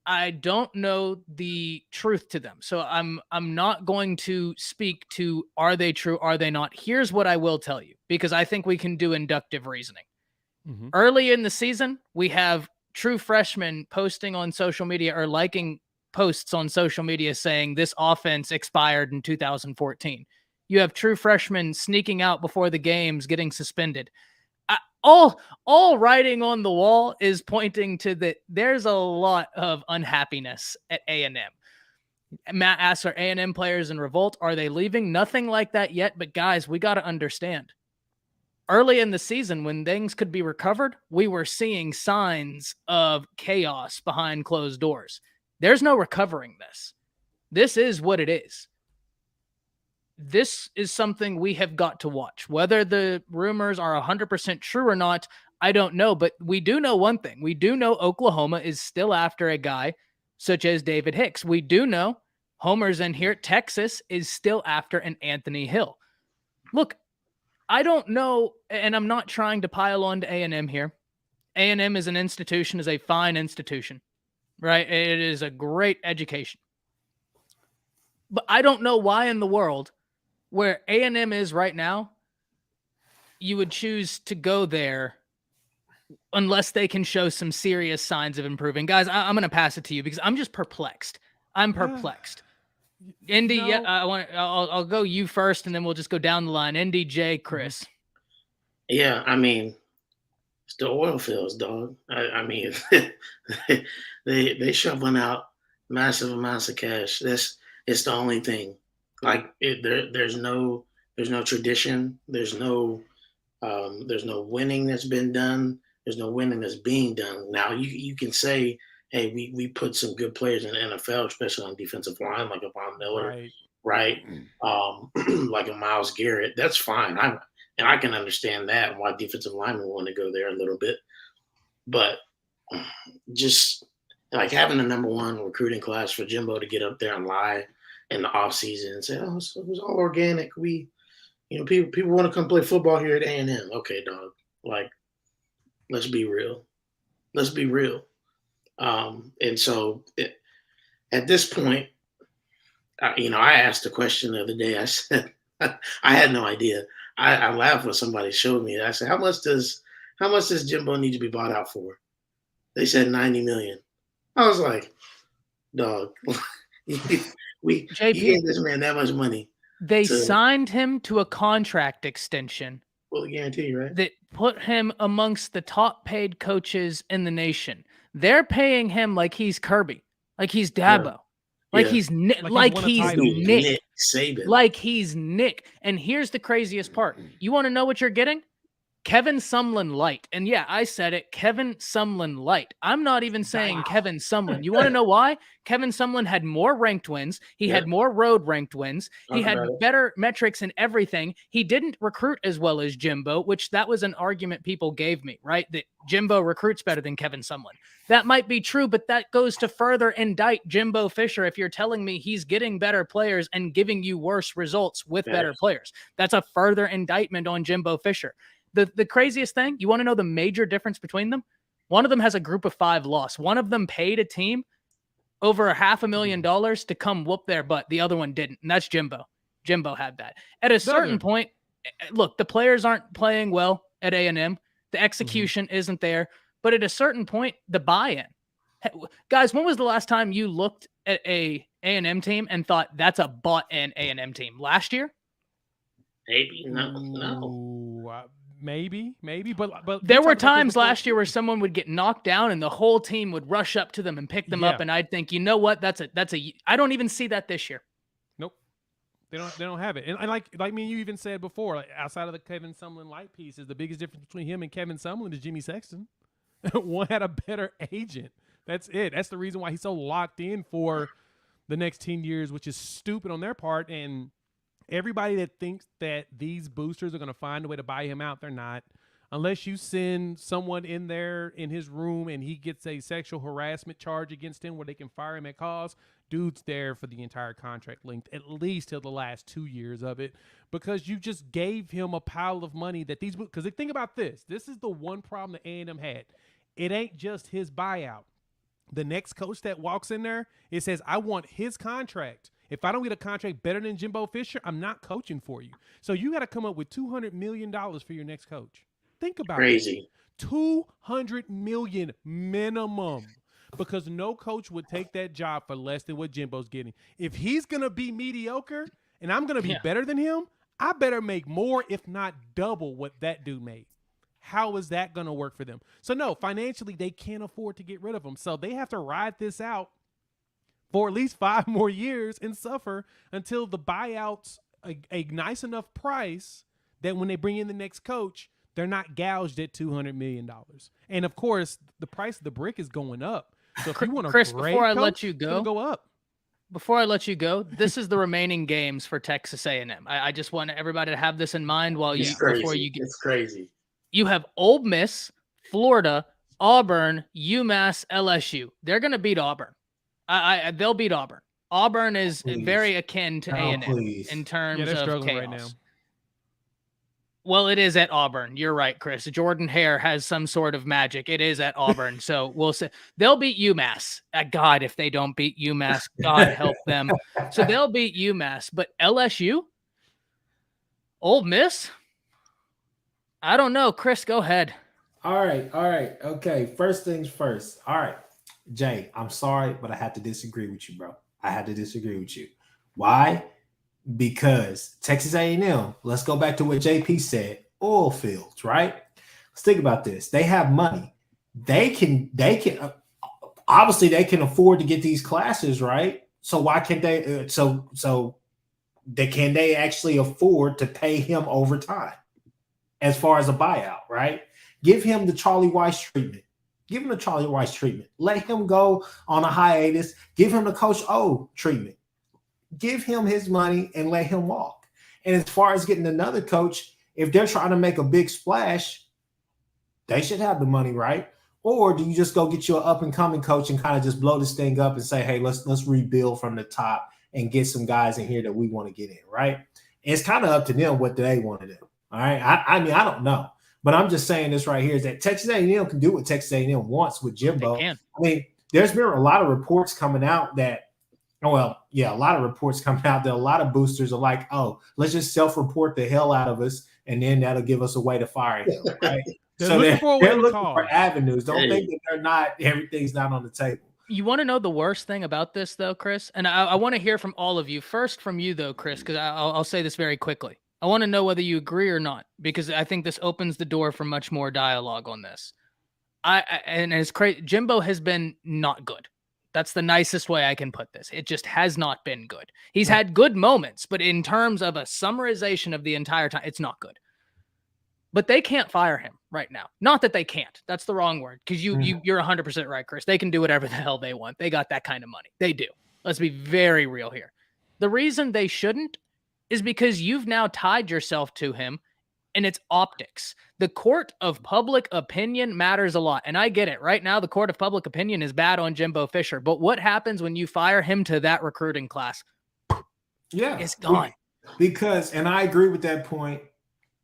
I don't know the truth to them. So I'm not going to speak to are they true, are they not? Here's what I will tell you, because I think we can do inductive reasoning. Mm-hmm. Early in the season, we have true freshmen posting on social media or liking posts on social media saying this offense expired in 2014. You have true freshmen sneaking out before the games, getting suspended. All writing on the wall is pointing to that there's a lot of unhappiness at A&M. Matt asks, are A&M players in revolt? Are they leaving? Nothing like that yet, but guys, we got to understand. Early in the season, when things could be recovered, we were seeing signs of chaos behind closed doors. There's no recovering this. This is what it is. This is something we have got to watch. Whether the rumors are 100% true or not, I don't know. But we do know one thing. We do know Oklahoma is still after a guy such as David Hicks. We do know Homer's in here. Texas is still after an Anthony Hill. Look, I don't know, and I'm not trying to pile on to A&M here. A&M is an institution, is a fine institution, right? It is a great education. But I don't know why in the world where A&M is right now, you would choose to go there unless they can show some serious signs of improving. Guys, I'm going to pass it to you because I'm just perplexed. I'm perplexed. Indy, I'll go you first, and then we'll just go down the line. Indy, Jay, Chris. Yeah, I mean, it's the oil fields, dog. I mean, they shoveling out massive amounts of cash. It's the only thing. Like there's no tradition. There's no winning that's been done. There's no winning that's being done. Now you can say, hey, we put some good players in the NFL, especially on defensive line, like a Von Miller, right? Like a Myles Garrett. That's fine. I can understand that and why defensive linemen want to go there a little bit. But just like having the number one recruiting class for Jimbo to get up there and lie in the offseason and say, oh, it was all organic. We, people want to come play football here at A&M. Okay, dog. Like, let's be real. Let's be real. And so at this point, I asked a question the other day. I said, I had no idea. I laughed when somebody showed me. I said, how much does Jimbo need to be bought out for? They said $90 million. I was like, dog, we gave this man that much money. They signed him to a contract extension. Well, guarantee, right? That put him amongst the top paid coaches in the nation. They're paying him like he's Kirby, like he's Dabo, like he's Nick, like he's Nick Saban, like he's Nick. And here's the craziest part: you want to know what you're getting? Kevin Sumlin light. And yeah, I said it, Kevin Sumlin light. I'm not even saying Kevin Sumlin. You want to know why? Kevin Sumlin had more ranked wins. He had more road ranked wins. He had better metrics in everything. He didn't recruit as well as Jimbo, which that was an argument people gave me, right? That Jimbo recruits better than Kevin Sumlin. That might be true, but that goes to further indict Jimbo Fisher if you're telling me he's getting better players and giving you worse results with better players. That's a further indictment on Jimbo Fisher. The craziest thing, you want to know the major difference between them? One of them has a group of 5 loss. One of them paid a team over $500,000 to come whoop their butt. The other one didn't, and that's Jimbo. Jimbo had that. At a certain point, look, the players aren't playing well at A&M. The execution isn't there. But at a certain point, the buy-in. Guys, when was the last time you looked at a A&M team and thought that's a bought-in A&M team? Last year? Maybe. No. Maybe, but there were times last year where someone would get knocked down and the whole team would rush up to them and pick them up, and I'd think, you know what, that's a. I don't even see that this year. Nope, they don't have it. And like me, and you even said before, like, outside of the Kevin Sumlin light piece, is the biggest difference between him and Kevin Sumlin is Jimmy Sexton. One had a better agent. That's it. That's the reason why he's so locked in for the next 10 years, which is stupid on their part. And everybody that thinks that these boosters are going to find a way to buy him out, they're not. Unless you send someone in there in his room and he gets a sexual harassment charge against him where they can fire him at cause, dude's there for the entire contract length, at least till the last 2 years of it, because you just gave him a pile of money that these – because think about this. This is the one problem that A&M had. It ain't just his buyout. The next coach that walks in there, it says, I want his contract. If I don't get a contract better than Jimbo Fisher, I'm not coaching for you. So you got to come up with $200 million for your next coach. Think about it. $200 million minimum, because no coach would take that job for less than what Jimbo's getting. If he's going to be mediocre and I'm going to be better than him, I better make more, if not double what that dude made. How is that going to work for them? So no, financially, they can't afford to get rid of him. So they have to ride this out for at least 5 more years and suffer until the buyout's a nice enough price that when they bring in the next coach, they're not gouged at $200 million. And of course, the price of the brick is going up. So if you want to, Chris, before I let you go up. Before I let you go, this is the remaining games for Texas A&M. I just want everybody to have this in mind while you before you get. It's crazy. You have Ole Miss, Florida, Auburn, UMass, LSU. They're going to beat Auburn. They'll beat Auburn. Auburn is very akin to A&M in terms of chaos. Right now. Well, it is at Auburn. You're right, Chris. Jordan Hare has some sort of magic. It is at Auburn. So we'll say they'll beat UMass. God, if they don't beat UMass, God help them. So they'll beat UMass. But LSU? Ole Miss? I don't know. Chris, go ahead. All right. Okay. First things first. All right. Jay, I'm sorry, but I have to disagree with you, bro. I had to disagree with you. Why? Because Texas A&M, let's go back to what JP said, oil fields, right? Let's think about this. They have money. They can obviously they can afford to get these classes, right? So why can't they can they actually afford to pay him overtime as far as a buyout, right? Give him the Charlie Weiss treatment. Give him the Charlie Weiss treatment. Let him go on a hiatus. Give him the Coach O treatment. Give him his money and let him walk. And as far as getting another coach, if they're trying to make a big splash, they should have the money, right? Or do you just go get you an up and coming coach and kind of just blow this thing up and say, hey, let's rebuild from the top and get some guys in here that we want to get in, right? And it's kind of up to them what they want to do. All right. I mean, I don't know. But I'm just saying this right here is that Texas A&M can do what Texas A&M wants with Jimbo. I mean, there's been a lot of reports coming out that, a lot of reports coming out that a lot of boosters are like, oh, let's just self-report the hell out of us, and then that'll give us a way to fire him, right? So they're looking for avenues. Don't think that everything's not on the table. You want to know the worst thing about this, though, Chris? And I want to hear from all of you. First from you, though, Chris, because I'll say this very quickly. I want to know whether you agree or not, because I think this opens the door for much more dialogue on this. And it's crazy. Jimbo has been not good. That's the nicest way I can put this. It just has not been good. He's had good moments, but in terms of a summarization of the entire time, it's not good. But they can't fire him right now. Not that they can't. That's the wrong word, because you're 100% right, Chris. They can do whatever the hell they want. They got that kind of money. They do. Let's be very real here. The reason they shouldn't is because you've now tied yourself to him, and it's optics. The court of public opinion matters a lot, and I get it. Right now, the court of public opinion is bad on Jimbo Fisher, but what happens when you fire him to that recruiting class? Yeah. It's gone. Because, and I agree with that point.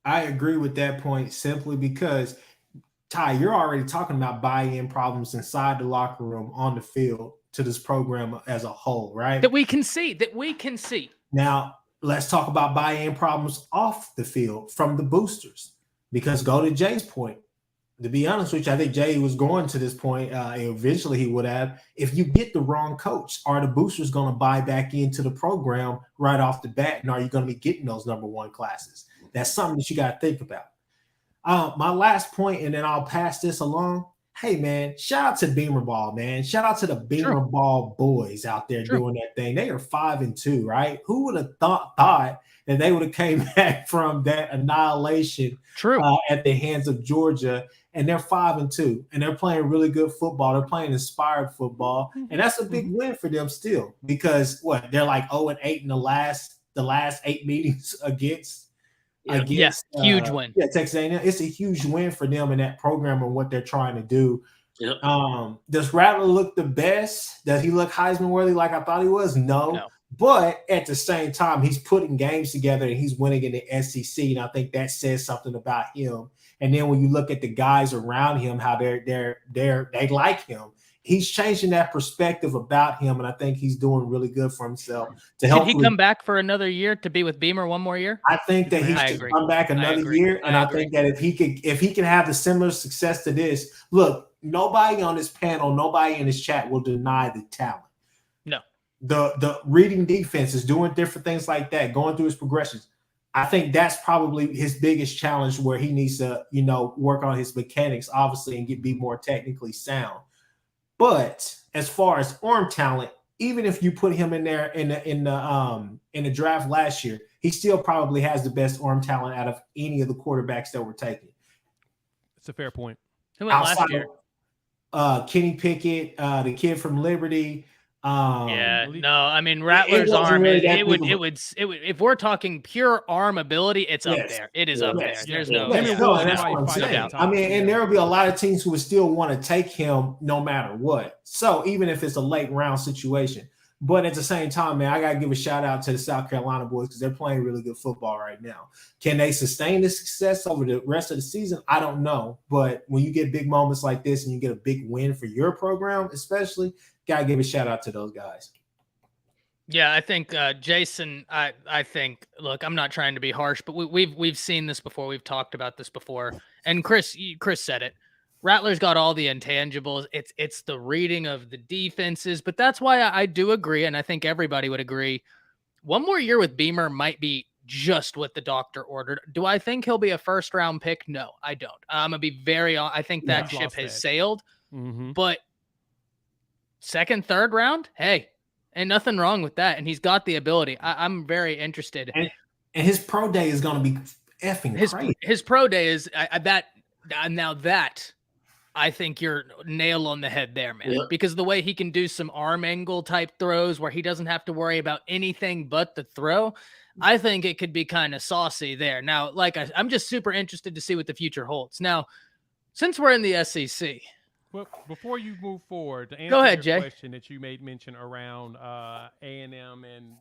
I agree with that point simply because, Ty, you're already talking about buy-in problems inside the locker room, on the field, to this program as a whole, right? That we can see. Now, let's talk about buy-in problems off the field from the boosters. Because go to Jay's point. To be honest with you, I think Jay was going to this point. Eventually he would have. If you get the wrong coach, are the boosters going to buy back into the program right off the bat? And are you going to be getting those number one classes? That's something that you got to think about. My last point, and then I'll pass this along. Hey, man, shout out to Beamer Ball, man. Shout out to the Beamer Ball boys out there doing that thing. They are 5-2, right? Who would have thought that they would have came back from that annihilation at the hands of Georgia, and they're 5-2, and they're playing really good football. They're playing inspired football, and that's a big win for them still, because they're like 0-8 in the last 8 meetings against huge win. Yeah, Texas A&M. It's a huge win for them in that program and what they're trying to do. Yep. Does Rattler look the best? Does he look Heisman worthy like I thought he was? No. But at the same time, he's putting games together and he's winning in the SEC, and I think that says something about him. And then when you look at the guys around him, how they like him, he's changing that perspective about him, and I think he's doing really good for himself. Should he come back for another year to be with Beamer one more year? I think that he should come back another year, and I think that if he can have the similar success to this, look, nobody on this panel, nobody in this chat will deny the talent. No. The reading defenses, doing different things like that, going through his progressions. I think that's probably his biggest challenge, where he needs to, work on his mechanics, obviously, and be more technically sound. But as far as arm talent, even if you put him in there in the draft last year, he still probably has the best arm talent out of any of the quarterbacks that were taken. It's a fair point. Who went last year? Kenny Pickett, the kid from Liberty. I mean, Rattler's arm. If we're talking pure arm ability, it's up there. It is up there. There's no. That's what I'm saying. I mean, and there will be a lot of teams who would still want to take him no matter what. So even if it's a late round situation, but at the same time, man, I gotta give a shout out to the South Carolina boys, because they're playing really good football right now. Can they sustain this success over the rest of the season? I don't know. But when you get big moments like this and you get a big win for your program, especially, gotta give a shout out to those guys. Yeah, I think Jason. I think. Look, I'm not trying to be harsh, but we've seen this before. We've talked about this before. And Chris said it. Rattler's got all the intangibles. It's the reading of the defenses, but that's why I do agree, and I think everybody would agree. One more year with Beamer might be just what the doctor ordered. Do I think he'll be a first-round pick? No, I don't. I'm gonna be I think that ship has sailed. Mm-hmm. But second, third round, hey, ain't nothing wrong with that. And he's got the ability. I'm very interested. And his pro day is going to be effing crazy. His pro day is that I think you're nail on the head there, man. Yep. Because the way he can do some arm angle type throws where he doesn't have to worry about anything but the throw, I think it could be kind of saucy there. Now, I'm just super interested to see what the future holds. Now, since we're in the SEC, Well, before you move forward, to answer Go ahead, your Jay. question that you made mention around A&M and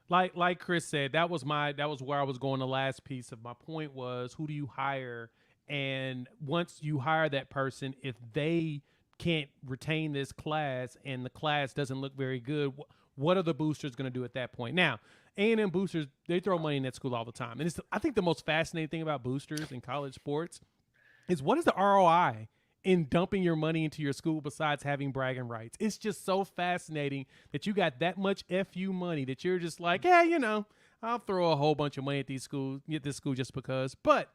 like Chris said, that was where I was going. The last piece of my point was, who do you hire? And once you hire that person, if they can't retain this class and the class doesn't look very good, what are the boosters going to do at that point? Now, A&M boosters, they throw money in that school all the time. And I think the most fascinating thing about boosters in college sports is, what is the ROI in dumping your money into your school besides having bragging rights? It's just so fascinating that you got that much FU money that you're just like, yeah, I'll throw a whole bunch of money at this school just because. But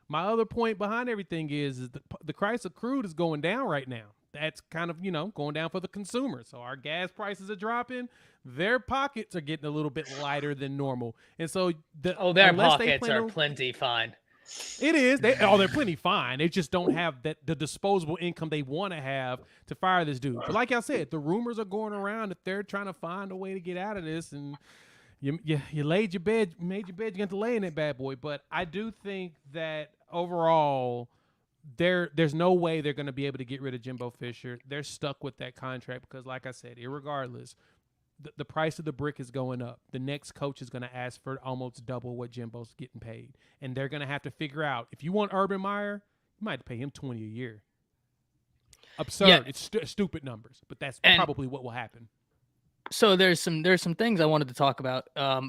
my other point behind everything is the price of crude is going down right now. That's kind of, going down for the consumer. So our gas prices are dropping. Their pockets are getting a little bit lighter than normal. And so their pockets are plenty fine. It is. They're plenty fine. They just don't have the disposable income they want to have to fire this dude. But like I said, the rumors are going around that they're trying to find a way to get out of this. And you made your bed, you got to lay in it, bad boy. But I do think that overall, there's no way they're going to be able to get rid of Jimbo Fisher. They're stuck with that contract because, like I said, irregardless, the price of the brick is going up. The next coach is going to ask for almost double what Jimbo's getting paid. And they're going to have to figure out, if you want Urban Meyer, you might have to pay him $20 a year. Absurd. Yeah. It's stupid numbers, but that's probably what will happen. So there's some things I wanted to talk about.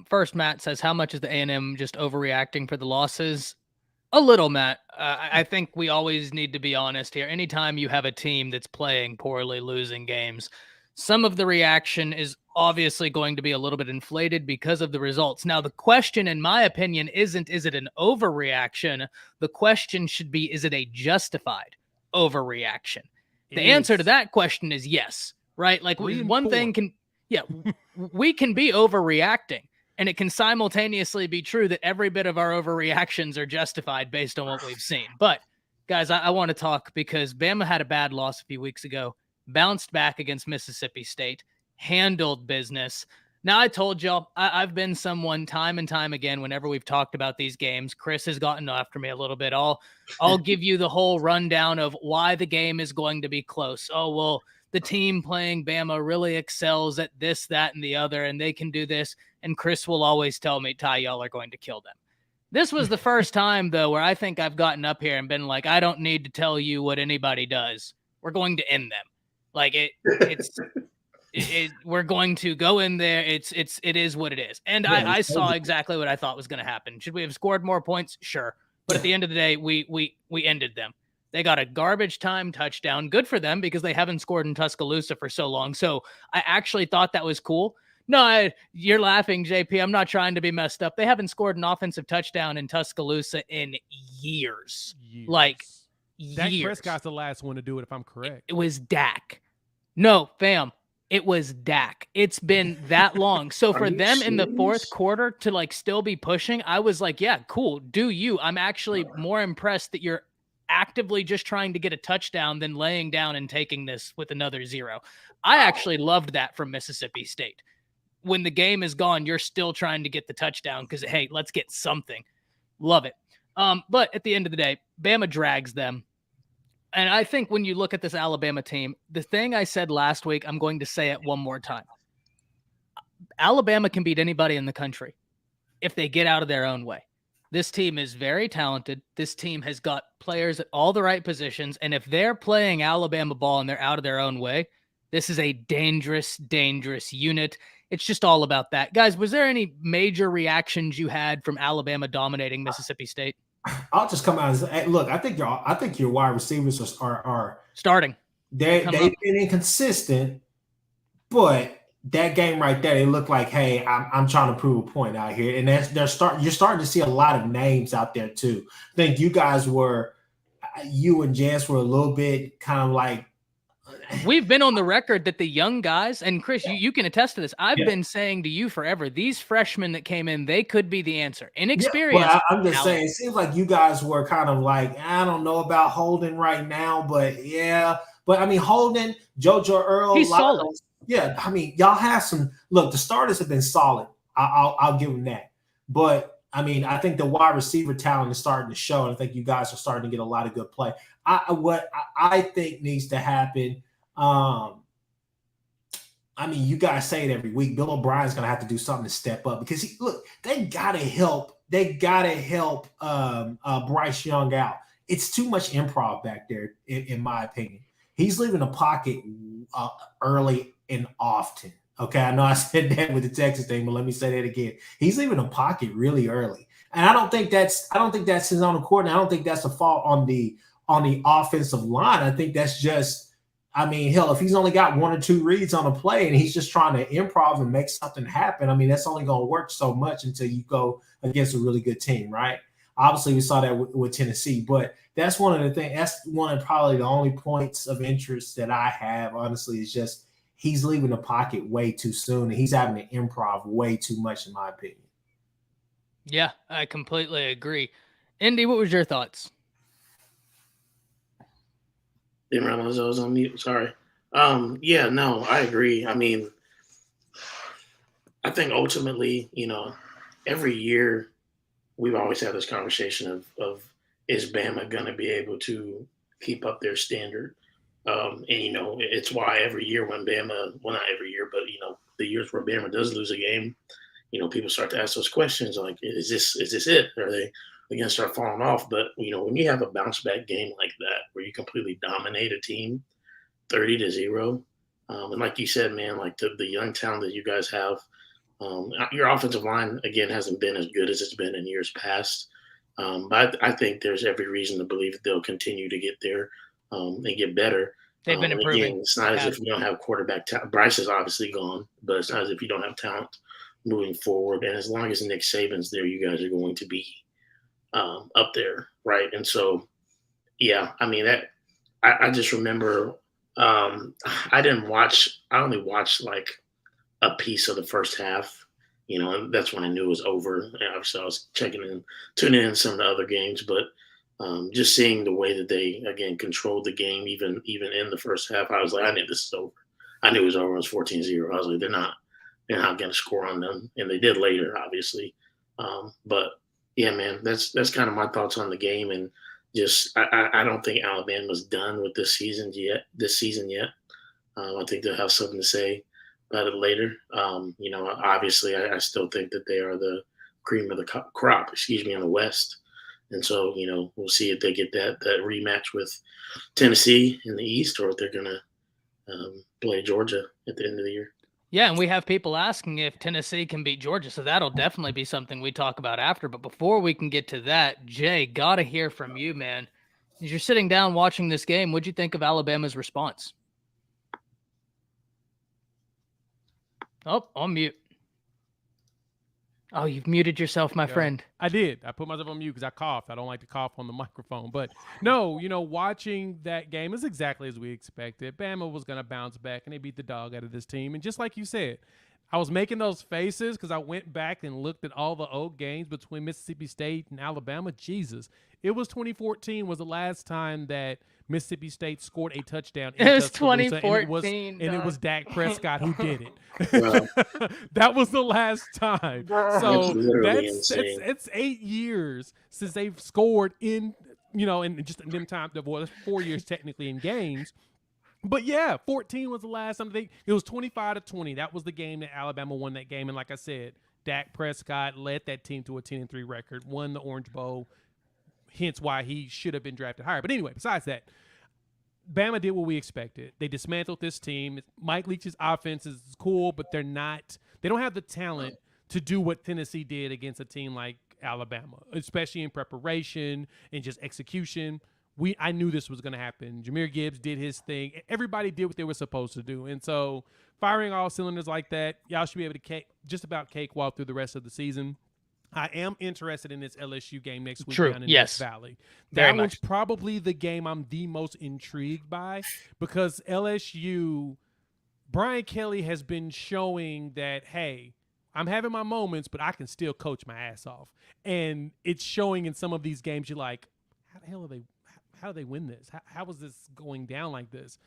First, Matt says, how much is the A&M just overreacting for the losses? A little, Matt. I think we always need to be honest here. Anytime you have a team that's playing poorly, losing games, some of the reaction is obviously going to be a little bit inflated because of the results. Now, the question, in my opinion, isn't, is it an overreaction? The question should be, is it a justified overreaction? The answer to that question is yes, right? Like, one thing can, we can be overreacting, and it can simultaneously be true that every bit of our overreactions are justified based on what we've seen. But, guys, I want to talk because Bama had a bad loss a few weeks ago, bounced back against Mississippi State, handled business. Now, I told y'all, I've been someone time and time again, whenever we've talked about these games, Chris has gotten after me a little bit. I'll give you the whole rundown of why the game is going to be close. Oh, well, the team playing Bama really excels at this, that, and the other, and they can do this. And Chris will always tell me, Ty, y'all are going to kill them. This was the first time, though, where I think I've gotten up here and been like, I don't need to tell you what anybody does. We're going to end them. Like we're going to go in there. It is what it is. And I saw exactly what I thought was going to happen. Should we have scored more points? Sure. But at the end of the day, we ended them. They got a garbage time touchdown. Good for them because they haven't scored in Tuscaloosa for so long. So I actually thought that was cool. No, you're laughing, JP. I'm not trying to be messed up. They haven't scored an offensive touchdown in Tuscaloosa in years. Like years. Dak Prescott's the last one to do it, if I'm correct. It was Dak. No, fam. It was Dak. It's been that long. So for them in the fourth quarter to like still be pushing, I was like, yeah, cool. Do you? I'm actually more impressed that you're actively just trying to get a touchdown than laying down and taking this with another 0. I actually loved that from Mississippi State. When the game is gone, you're still trying to get the touchdown because, hey, let's get something. Love it. But at the end of the day, Bama drags them. And I think when you look at this Alabama team, the thing I said last week, I'm going to say it one more time. Alabama can beat anybody in the country if they get out of their own way. This team is very talented. This team has got players at all the right positions. And if they're playing Alabama ball and they're out of their own way, this is a dangerous, dangerous unit. It's just all about that. Guys, was there any major reactions you had from Alabama dominating Mississippi State? I'll just come out and say, look, I think your wide receivers are starting. They've been inconsistent, but that game right there, it looked like, hey, I'm trying to prove a point out here. And you're starting to see a lot of names out there too. I think you and Jess were a little bit kind of like, we've been on the record that the young guys, and Chris, you can attest to this. I've been saying to you forever, these freshmen that came in, they could be the answer. Inexperienced. Yeah, I'm just saying, it seems like you guys were kind of like, I don't know about Holden right now, but yeah. But I mean, Holden, JoJo Earl, he's solid. I mean, y'all have some. Look, the starters have been solid. I'll give them that. But I mean, I think the wide receiver talent is starting to show, and I think you guys are starting to get a lot of good play. What I think needs to happen. I mean, you guys say it every week. Bill O'Brien's going to have to do something to step up because they got to help. They got to help Bryce Young out. It's too much improv back there, in my opinion. He's leaving the pocket early and often. Okay, I know I said that with the Texas thing, but let me say that again. He's leaving the pocket really early, and I don't think that's his own accord. And I don't think that's a fault on the offensive line. I think that's just. I mean, hell, if he's only got 1 or 2 reads on a play and he's just trying to improv and make something happen, I mean, that's only going to work so much until you go against a really good team, right? Obviously, we saw that with Tennessee, but that's one of the things. That's one of probably the only points of interest that I have, honestly, is just he's leaving the pocket way too soon and he's having to improv way too much, in my opinion. Yeah, I completely agree. Indy, what was your thoughts? Didn't realize I was on mute. Sorry. Yeah, no, I agree. I mean, I think ultimately, every year we've always had this conversation of is Bama going to be able to keep up their standard? And, it's why every year when Bama, well, not every year, but, the years where Bama does lose a game, people start to ask those questions like, is this it? Are they going to start falling off? But, when you have a bounce back game like that, where you completely dominate a team 30-0, and like you said, man, like the young talent that you guys have, your offensive line, again, hasn't been as good as it's been in years past. But I think there's every reason to believe that they'll continue to get there and get better. They've been improving. Again, it's not as if you don't have quarterback talent. Bryce is obviously gone, but it's not as if you don't have talent moving forward. And as long as Nick Saban's there, you guys are going to be up there, right? And so, yeah, I mean, that I just remember I only watched like a piece of the first half, and that's when I knew it was over. And obviously I was tuning in some of the other games, but just seeing the way that they, again, controlled the game, even in the first half, I was like, I knew this is over. I knew it was over. It was 14-0. I was like, they're not going to score on them. And they did later, obviously. But yeah, man, that's kind of my thoughts on the game. And just, I don't think Alabama's done with this season yet. I think they'll have something to say about it later. Obviously I still think that they are the cream of the crop, in the West. And so, we'll see if they get that rematch with Tennessee in the East, or if they're going to play Georgia at the end of the year. Yeah, and we have people asking if Tennessee can beat Georgia, so that'll definitely be something we talk about after. But before we can get to that, Jay, got to hear from you, man. As you're sitting down watching this game, what'd you think of Alabama's response? Oh, on mute. Oh, you've muted yourself, my friend. I did. I put myself on mute because I coughed. I don't like to cough on the microphone. But no, watching that game is exactly as we expected. Bama was going to bounce back, and they beat the dog out of this team. And just like you said, I was making those faces because I went back and looked at all the old games between Mississippi State and Alabama. Jesus. It was 2014 was the last time that Mississippi State scored a touchdown. It was 2014. And it was Dak Prescott who did it. Wow. That was the last time. So it's 8 years since they've scored in just in them time. Well, that's 4 years technically in games. But yeah, 14 was the last time it was 25-20. That was the game that Alabama won that game. And like I said, Dak Prescott led that team to a 10-3 record, won the Orange Bowl. Hence why he should have been drafted higher. But anyway, besides that, Bama did what we expected. They dismantled this team. Mike Leach's offense is cool, but they don't have the talent to do what Tennessee did against a team like Alabama, especially in preparation and just execution. I knew this was going to happen. Jahmyr Gibbs did his thing. Everybody did what they were supposed to do. And so firing all cylinders like that, y'all should be able to just about cakewalk through the rest of the season. I am interested in this LSU game next week down in Death Valley. That one's probably the game I'm the most intrigued by because LSU, Brian Kelly has been showing that, hey, I'm having my moments, but I can still coach my ass off. And it's showing in some of these games. You're like, how do they win this? How is this going down like this?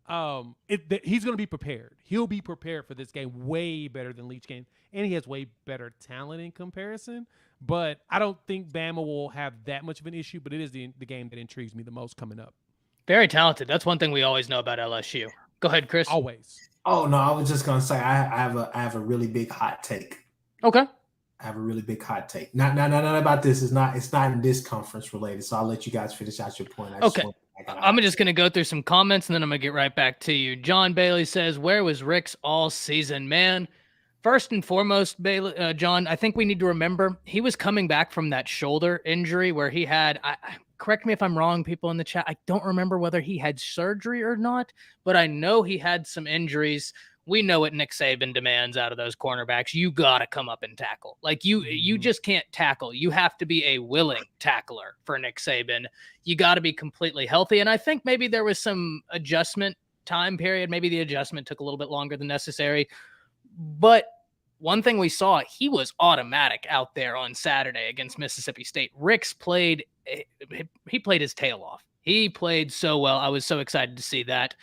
he's going to be prepared. He'll be prepared for this game way better than Leach game, and he has way better talent in comparison. But I don't think Bama will have that much of an issue, but it is the game that intrigues me the most coming up. Very talented. That's one thing we always know about LSU. Go ahead, Chris. Always. Oh, no, I was just going to say I have a really big hot take. Okay. I have a really big hot take. Not about this. It's not in this conference related, so I'll let you guys finish out your point. Okay. I'm just going to go through some comments, and then I'm going to get right back to you. John Bailey says, where was Ricks all season, man? First and foremost, Bailey, John, I think we need to remember he was coming back from that shoulder injury where he had correct me if I'm wrong, people in the chat. I don't remember whether he had surgery or not, but I know he had some injuries. We know what Nick Saban demands out of those cornerbacks. You got to come up and tackle. Like you just can't tackle. You have to be a willing tackler for Nick Saban. You got to be completely healthy. And I think maybe there was some adjustment time period. Maybe the adjustment took a little bit longer than necessary. But one thing we saw, he was automatic out there on Saturday against Mississippi State. Ricks played his tail off. He played so well. I was so excited to see that.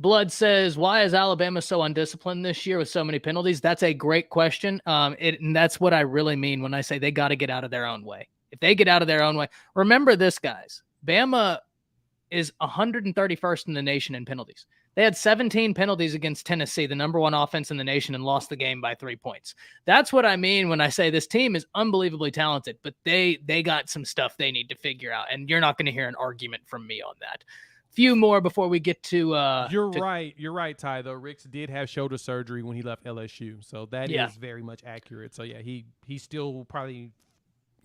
Blood says, why is Alabama so undisciplined this year with so many penalties? That's a great question. And that's what I really mean when I say they got to get out of their own way. If they get out of their own way, remember this, guys. Bama is 131st in the nation in penalties. They had 17 penalties against Tennessee, the number one offense in the nation, and lost the game by 3 points. That's what I mean when I say this team is unbelievably talented, but they got some stuff they need to figure out, and you're not going to hear an argument from me on that. Few more before we get to you're right, Ty, though. Ricks did have shoulder surgery when he left LSU, so that is very much accurate. So yeah, he's still probably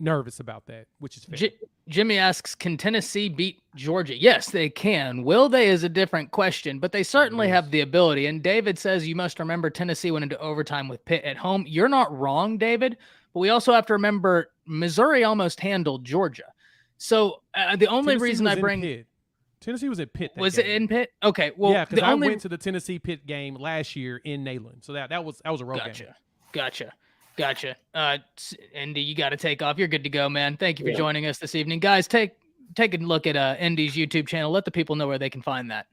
nervous about that, which is fair. Jimmy asks, can Tennessee beat Georgia? Yes, they can. Will they is a different question, but they certainly have the ability. And David says you must remember Tennessee went into overtime with Pitt at home. You're not wrong, David, but we also have to remember Missouri almost handled Georgia. So the only reason I bring Tennessee was at Pitt. Was it in Pitt? Okay. Well, yeah, because I went to the Tennessee Pitt game last year in Neyland, so that was a road game. Gotcha. Indy, you got to take off. You're good to go, man. Thank you for joining us this evening, guys. Take a look at Indy's YouTube channel. Let the people know where they can find that.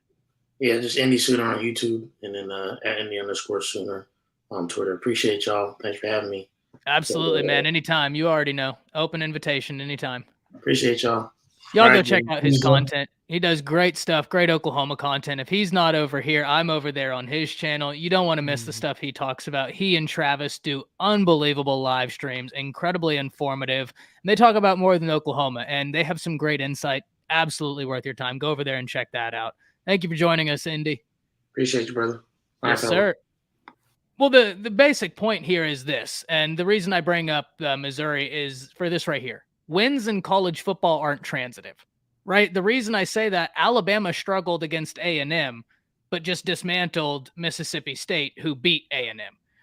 Yeah, just Indy Sooner on YouTube, and then at Indy_Sooner on Twitter. Appreciate y'all. Thanks for having me. Absolutely, man. Anytime. You already know. Open invitation anytime. Appreciate y'all. Y'all go check out his content. He does great stuff, great Oklahoma content. If he's not over here, I'm over there on his channel. You don't want to miss the stuff he talks about. He and Travis do unbelievable live streams, incredibly informative. And they talk about more than Oklahoma, and they have some great insight. Absolutely worth your time. Go over there and check that out. Thank you for joining us, Indy. Appreciate you, brother. Yes, sir. Well, the basic point here is this, and the reason I bring up Missouri is for this right here. Wins in college football aren't transitive, right? The reason I say that, Alabama struggled against A&M, but just dismantled Mississippi State, who beat A&M,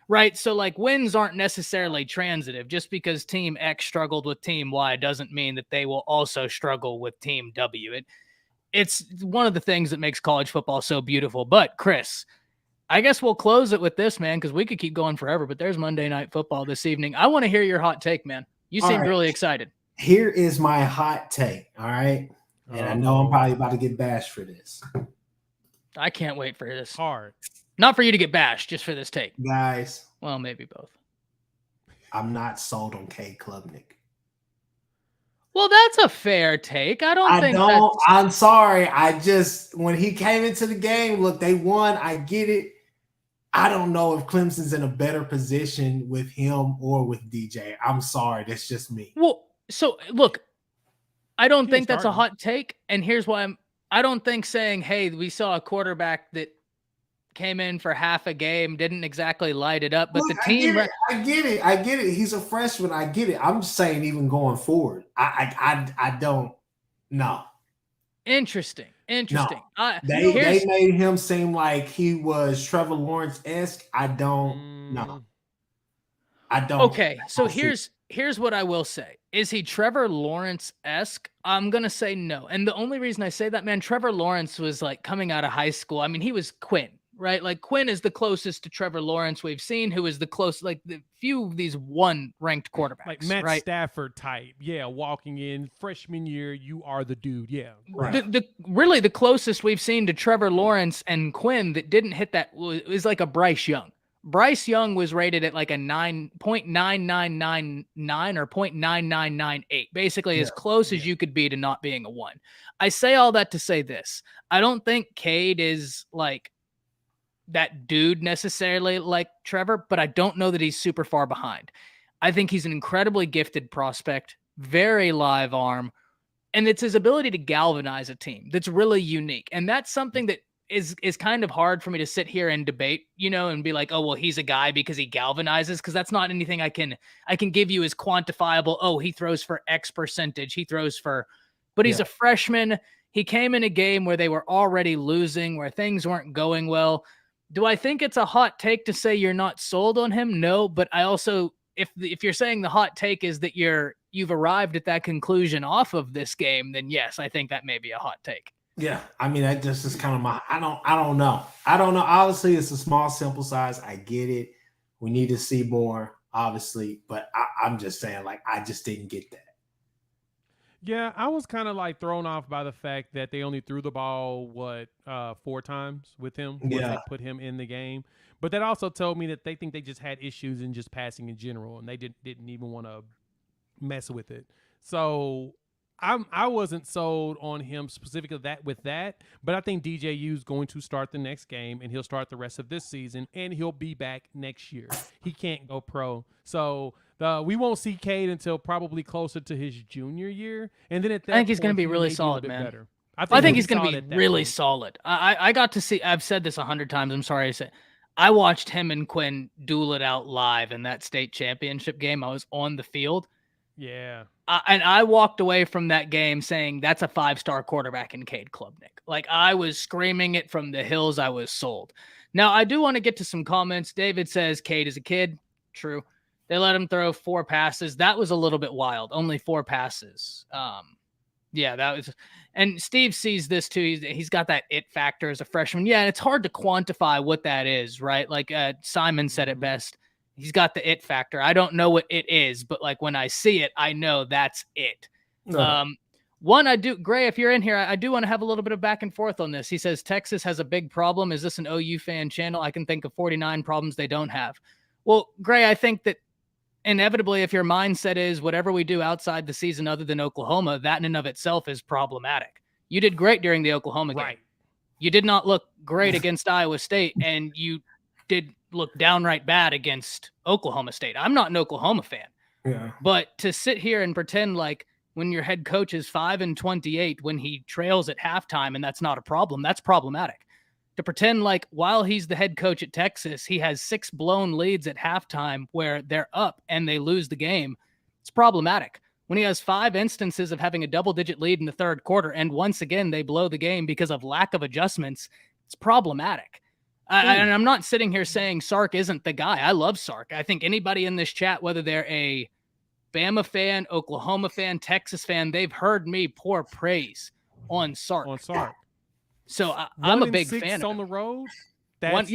right? So, like, wins aren't necessarily transitive. Just because Team X struggled with Team Y doesn't mean that they will also struggle with Team W. It's one of the things that makes college football so beautiful. But, Chris, I guess we'll close it with this, man, because we could keep going forever, but there's Monday Night Football this evening. I want to hear your hot take, man. You seem really excited. Here is my hot take, all right? And I know I'm probably about to get bashed for this. I can't wait for this. Hard. Not for you to get bashed, just for this take. Guys. Well, maybe both. I'm not sold on Cade Klubnik. Well, that's a fair take. I'm sorry. When he came into the game, look, they won. I get it. I don't know if Clemson's in a better position with him or with DJ. I'm sorry. That's just me. Well, so look, I don't think that's a hot take. And here's why I don't think saying, hey, we saw a quarterback that came in for half a game, didn't exactly light it up, but the team. I get it. He's a freshman. I get it. I'm just saying, even going forward, I don't know. Interesting. No. They made him seem like he was Trevor Lawrence-esque. I don't know. I don't. Okay, so here's what I will say. Is he Trevor Lawrence-esque? I'm going to say no. And the only reason I say that, man, Trevor Lawrence was like coming out of high school. I mean, he was Quinn. right? Like Quinn is the closest to Trevor Lawrence we've seen, who is the close, like the few of these one ranked quarterbacks, like Matt right? Stafford type. Yeah, walking in freshman year, you are the dude. Yeah. Right. Really the closest we've seen to Trevor Lawrence and Quinn that didn't hit that was like a Bryce Young. Bryce Young was rated at like a 9.9999 or 0.9998, basically as close as you could be to not being a 1. I say all that to say this. I don't think Cade is like that dude necessarily like Trevor, but I don't know that he's super far behind. I think he's an incredibly gifted prospect, very live arm, and it's his ability to galvanize a team that's really unique. And that's something that is kind of hard for me to sit here and debate, you know, and be like, oh, well, he's a guy because he galvanizes, because that's not anything I can give you as quantifiable. Oh, he throws for X percentage. He throws for, but he's a freshman. He came in a game where they were already losing, where things weren't going well. Do I think it's a hot take to say you're not sold on him? No, but I also, if you're saying the hot take is that you've arrived at that conclusion off of this game, then yes, I think that may be a hot take. Yeah, I mean, that just is kind of my. I don't know. Obviously, it's a small sample size. I get it. We need to see more, obviously, but I'm just saying, like, I just didn't get that. Yeah, I was kind of like thrown off by the fact that they only threw the ball 4 times with him once they put him in the game. But that also told me that they think they just had issues in just passing in general, and they didn't even want to mess with it. So I wasn't sold on him specifically with that, but I think DJU is going to start the next game, and he'll start the rest of this season, and he'll be back next year. He can't go pro, so we won't see Cade until probably closer to his junior year, and then at that I think he's going to point, be he really may solid, be a bit man. better. I think he's going to be really solid. I got to see. I've said this 100 times. I'm sorry to say. I watched him and Quinn duel it out live in that state championship game. I was on the field. Yeah. And I walked away from that game saying that's a 5-star quarterback in Cade Klubnik. Like, I was screaming it from the hills. I was sold. Now, I do want to get to some comments. David says Cade is a kid. True. They let him throw 4 passes. That was a little bit wild. Only 4 passes. Yeah, that was. And Steve sees this too. He's got that it factor as a freshman. Yeah, it's hard to quantify what that is, right? Like Simon said it best. He's got the it factor. I don't know what it is, but like when I see it, I know that's it. No. Gray, if you're in here, I do want to have a little bit of back and forth on this. He says, Texas has a big problem. Is this an OU fan channel? I can think of 49 problems they don't have. Well, Gray, I think that inevitably, if your mindset is whatever we do outside the season other than Oklahoma, that in and of itself is problematic. You did great during the Oklahoma game. Right. You did not look great against Iowa State, and you did look downright bad against Oklahoma State. I'm not an Oklahoma fan. Yeah. But to sit here and pretend like when your head coach is 5-28, when he trails at halftime, and that's not a problem, that's problematic. To pretend like while he's the head coach at Texas, he has 6 blown leads at halftime where they're up and they lose the game, it's problematic. When he has 5 instances of having a double-digit lead in the third quarter, and once again they blow the game because of lack of adjustments, it's problematic. And I'm not sitting here saying Sark isn't the guy. I love Sark. I think anybody in this chat, whether they're a Bama fan, Oklahoma fan, Texas fan, they've heard me pour praise on Sark. So I'm a big fan on of the road. That's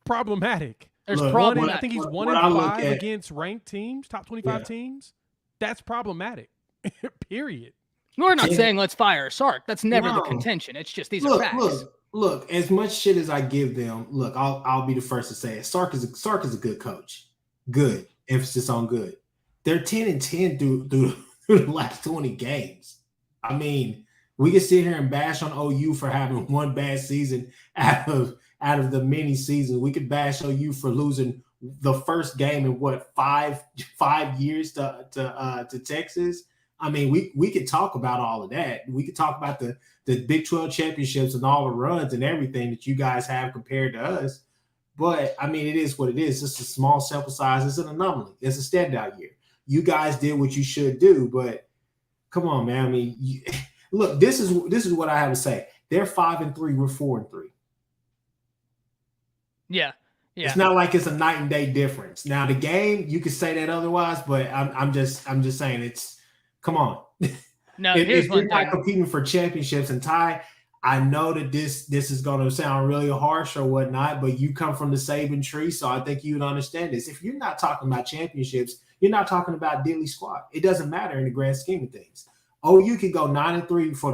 problematic. There's Look, problem. I think he's 1-5 against ranked teams, top 25 teams. That's problematic. Period. We're not saying let's fire Sark. That's never the contention. It's just these are facts. Look, as much shit as I give them, look, I'll be the first to say it. Sark is a good coach. Good. Emphasis on good. They're 10-10 through the last 20 games. I mean, we can sit here and bash on OU for having one bad season out of the many seasons. We could bash OU for losing the first game in what 5 years to Texas. I mean, we could talk about all of that. We could talk about the Big 12 championships and all the runs and everything that you guys have compared to us. But I mean, it is what it is. It's a small sample size. It's an anomaly. It's a standout year. You guys did what you should do, but come on, man. I mean, look, this is what I have to say. They're 5-3. We're 4-3. Yeah. It's not like it's a night and day difference. Now the game, you could say that otherwise, but I'm just saying it's. Come on. No, if you're not competing for championships and Ty, I know that this is going to sound really harsh or whatnot, but you come from the Saban tree, so I think you'd understand this. If you're not talking about championships, you're not talking about diddly squad. It doesn't matter in the grand scheme of things. You could go 9-3 for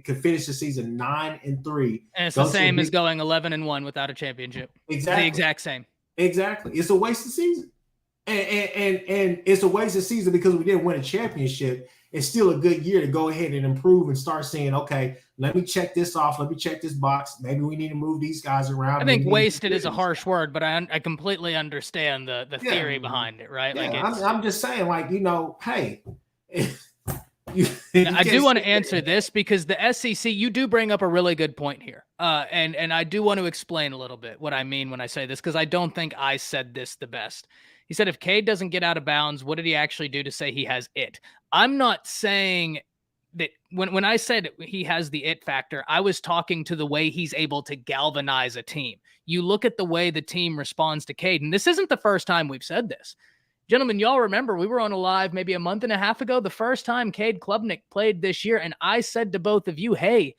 could finish the season 9-3. And it's the same as going 11-1 without a championship. Exactly. The exact same. Exactly. It's a waste of season. And it's a waste of season because we didn't win a championship. It's still a good year to go ahead and improve and start saying, okay, let me check this off. Let me check this box. Maybe we need to move these guys around. I think wasted is a harsh word, but I completely understand the theory behind it, right? Yeah, like I'm just saying, like, hey. I do want to answer this because the SEC, you do bring up a really good point here. And I do want to explain a little bit what I mean when I say this, because I don't think I said this the best. He said, if Cade doesn't get out of bounds, what did he actually do to say he has it? I'm not saying that when I said he has the it factor, I was talking to the way he's able to galvanize a team. You look at the way the team responds to Cade, and this isn't the first time we've said this. Gentlemen, y'all remember we were on a live maybe a month and a half ago, the first time Cade Klubnik played this year, and I said to both of you, hey,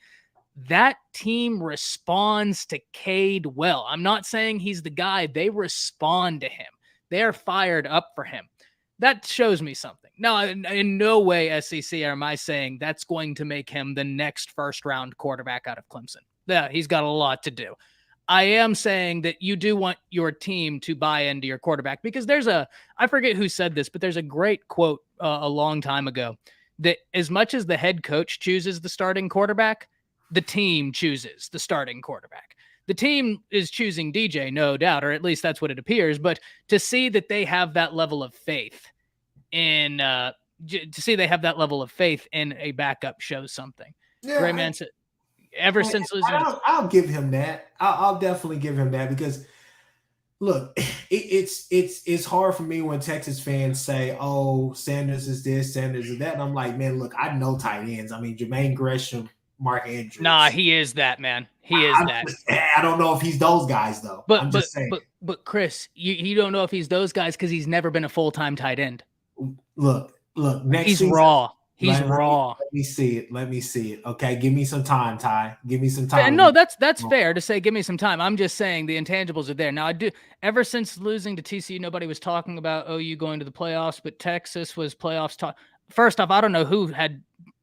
that team responds to Cade well. I'm not saying he's the guy. They respond to him. They're fired up for him. That shows me something. No, in no way, SEC, am I saying that's going to make him the next first-round quarterback out of Clemson. Yeah, he's got a lot to do. I am saying that you do want your team to buy into your quarterback because I forget who said this, but there's a great quote a long time ago that as much as the head coach chooses the starting quarterback, the team chooses the starting quarterback. The team is choosing DJ, no doubt, or at least that's what it appears. But to see that they have that level of faith in a backup shows something. Yeah, Gray Man said, ever since losing, I'll give him that. I'll definitely give him that because look, it's hard for me when Texas fans say, "Oh, Sanders is this, Sanders is that," and I'm like, man, look, I know tight ends. I mean, Jermaine Gresham, Mark Andrews. Nah, he is that, man. He is that. I don't know if he's those guys though. But Chris, you don't know if he's those guys because he's never been a full-time tight end. Look. Next he's season, raw. He's raw. Let me see it. Okay, give me some time, Ty. Give me some time. And no, that's fair to say. Give me some time. I'm just saying the intangibles are there. Now, I do. Ever since losing to TCU, nobody was talking about OU going to the playoffs, but Texas was playoffs. First off, I don't know who had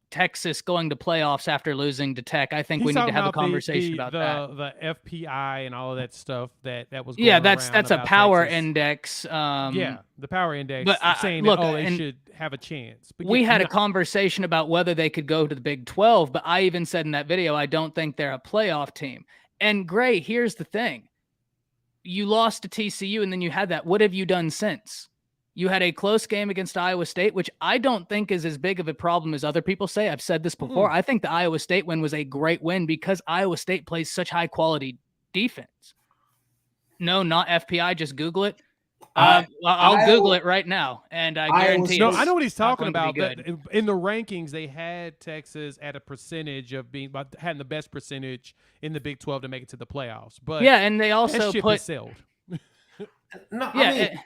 Texas going to playoffs after losing to Tech. I think we need to have a conversation about that. The FPI and all of that stuff that was going that's a power Texas. Index. The power index. But saying look, that, they should have a chance. But we had a conversation about whether they could go to the Big 12, but I even said in that video, I don't think they're a playoff team. And Gray, here's the thing. You lost to TCU and then you had that. What have you done since? You had a close game against Iowa State, which I don't think is as big of a problem as other people say. I've said this before. I think the Iowa State win was a great win because Iowa State plays such high-quality defense. No, not FPI. Just Google it. I'll Google it right now, and I guarantee I know what he's talking about. In the rankings, they had Texas at a percentage of having the best percentage in the Big 12 to make it to the playoffs. But yeah, and they also put sailed. No, yeah.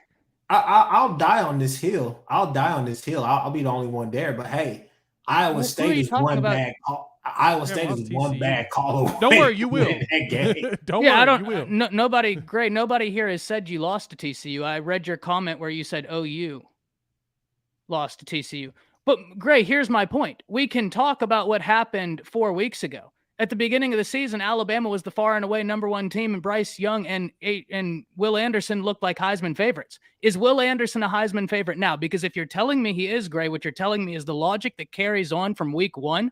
I'll die on this hill. I'll be the only one there. But hey, Iowa State is one bad call. Iowa State is one bad call away. Don't worry, you will. You will. Nobody here has said you lost to TCU. I read your comment where you said OU lost to TCU. But Gray, here's my point. We can talk about what happened 4 weeks ago. At the beginning of the season, Alabama was the far and away number one team, and Bryce Young and Will Anderson looked like Heisman favorites. Is Will Anderson a Heisman favorite now? Because if you're telling me he is, Gray, what you're telling me is the logic that carries on from week one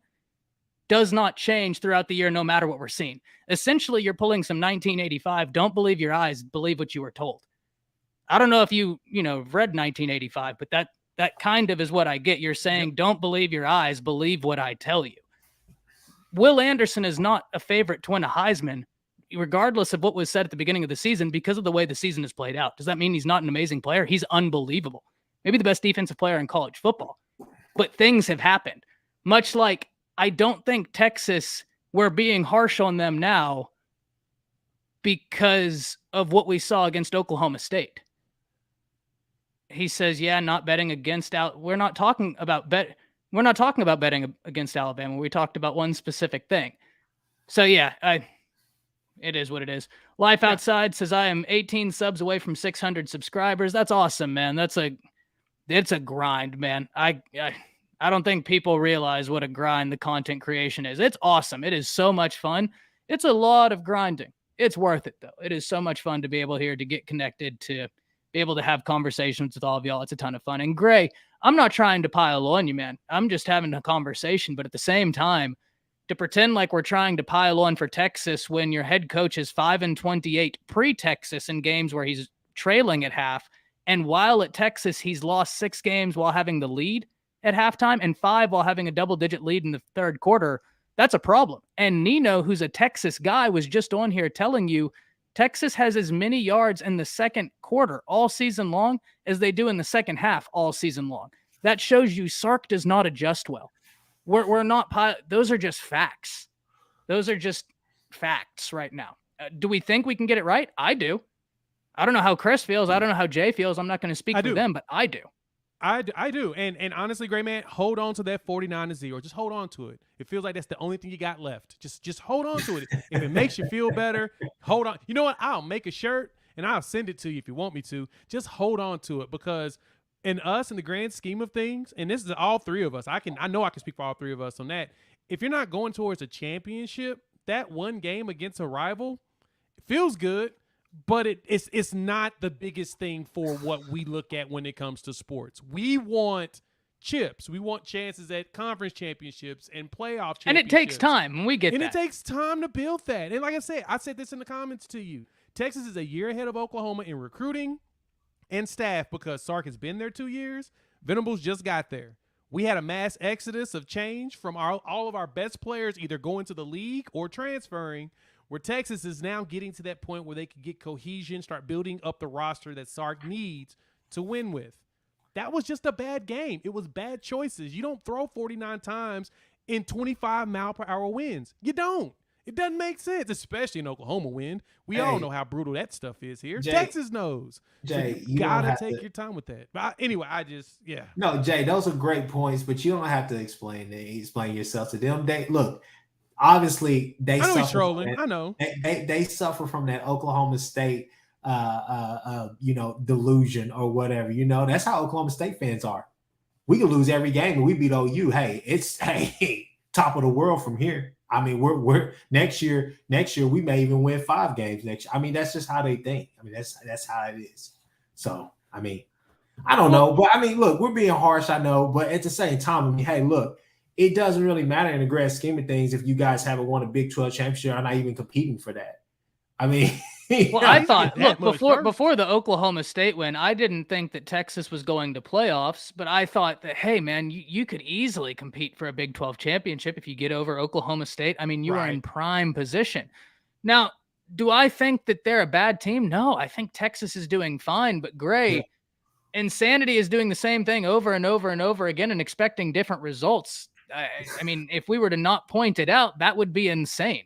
does not change throughout the year, no matter what we're seeing. Essentially, you're pulling some 1985. Don't believe your eyes, believe what you were told. I don't know if you read 1985, but that kind of is what I get. You're saying, Don't believe your eyes, believe what I tell you. Will Anderson is not a favorite to win a Heisman, regardless of what was said at the beginning of the season, because of the way the season has played out. Does that mean he's not an amazing player? He's unbelievable. Maybe the best defensive player in college football. But things have happened. Much like I don't think Texas, we're being harsh on them now because of what we saw against Oklahoma State. He says, not betting against we're not talking about betting against Alabama. We talked about one specific thing. So yeah, it is what it is. Life Outside says I am 18 subs away from 600 subscribers. That's awesome, man. It's a grind, man. I don't think people realize what a grind the content creation is. It's awesome. It is so much fun. It's a lot of grinding. It's worth it though. It is so much fun to be able here to get connected, to be able to have conversations with all of y'all. It's a ton of fun. And Gray, I'm not trying to pile on you, man. I'm just having a conversation, but at the same time, to pretend like we're trying to pile on for Texas when your head coach is 5-28 pre-Texas in games where he's trailing at half, and while at Texas he's lost 6 games while having the lead at halftime and 5 while having a double-digit lead in the third quarter, that's a problem. And Nino, who's a Texas guy, was just on here telling you Texas has as many yards in the second quarter all season long as they do in the second half all season long. That shows you Sark does not adjust well. We're not, those are just facts. Those are just facts right now. Do we think we can get it right? I do. I don't know how Chris feels. I don't know how Jay feels. I'm not going to speak for them, but I do. I do. And honestly, Gray Man, hold on to that 49-0. Just hold on to it. It feels like that's the only thing you got left. Just hold on to it. If it makes you feel better, hold on. You know what? I'll make a shirt and I'll send it to you if you want me to. Just hold on to it, because in the grand scheme of things, and this is all 3 of us, I know I can speak for all 3 of us on that. If you're not going towards a championship, that one game against a rival feels good, but it's not the biggest thing for what we look at when it comes to sports. We want chips. We want chances at conference championships and playoff championships. And it takes time, and we get that. And it takes time to build that. And like I said this in the comments to you. Texas is a year ahead of Oklahoma in recruiting and staff because Sark has been there 2 years. Venables just got there. We had a mass exodus of change from all of our best players either going to the league or transferring, where Texas is now getting to that point where they can get cohesion, start building up the roster that Sark needs to win with. That was just a bad game. It was bad choices. You don't throw 49 times in 25-mile-per-hour winds. You don't. It doesn't make sense, especially in Oklahoma wind. We all know how brutal that stuff is here. Jay, Texas knows. Jay, so you gotta take your time with that. But anyway, No, Jay, those are great points, but you don't have to explain yourself to them. Look, obviously they suffer. He's trolling. I know they suffer from that Oklahoma State, delusion or whatever. That's how Oklahoma State fans are. We could lose every game, and we beat OU. It's top of the world from here. I mean, we're next year we may even win 5 games next year. I mean, that's just how they think. I mean, that's how it is. So, I mean, I don't know, but I mean, look, we're being harsh, I know, but at the same time, I mean, hey, look, it doesn't really matter in the grand scheme of things if you guys haven't won a Big 12 championship or not even competing for that. I mean, well, I thought, look, before the Oklahoma State win, I didn't think that Texas was going to playoffs, but I thought that, hey, man, you could easily compete for a Big 12 championship if you get over Oklahoma State. I mean, you are in prime position. Now, do I think that they're a bad team? No, I think Texas is doing fine, but Gray, insanity is doing the same thing over and over and over again and expecting different results. I mean, if we were to not point it out, that would be insane.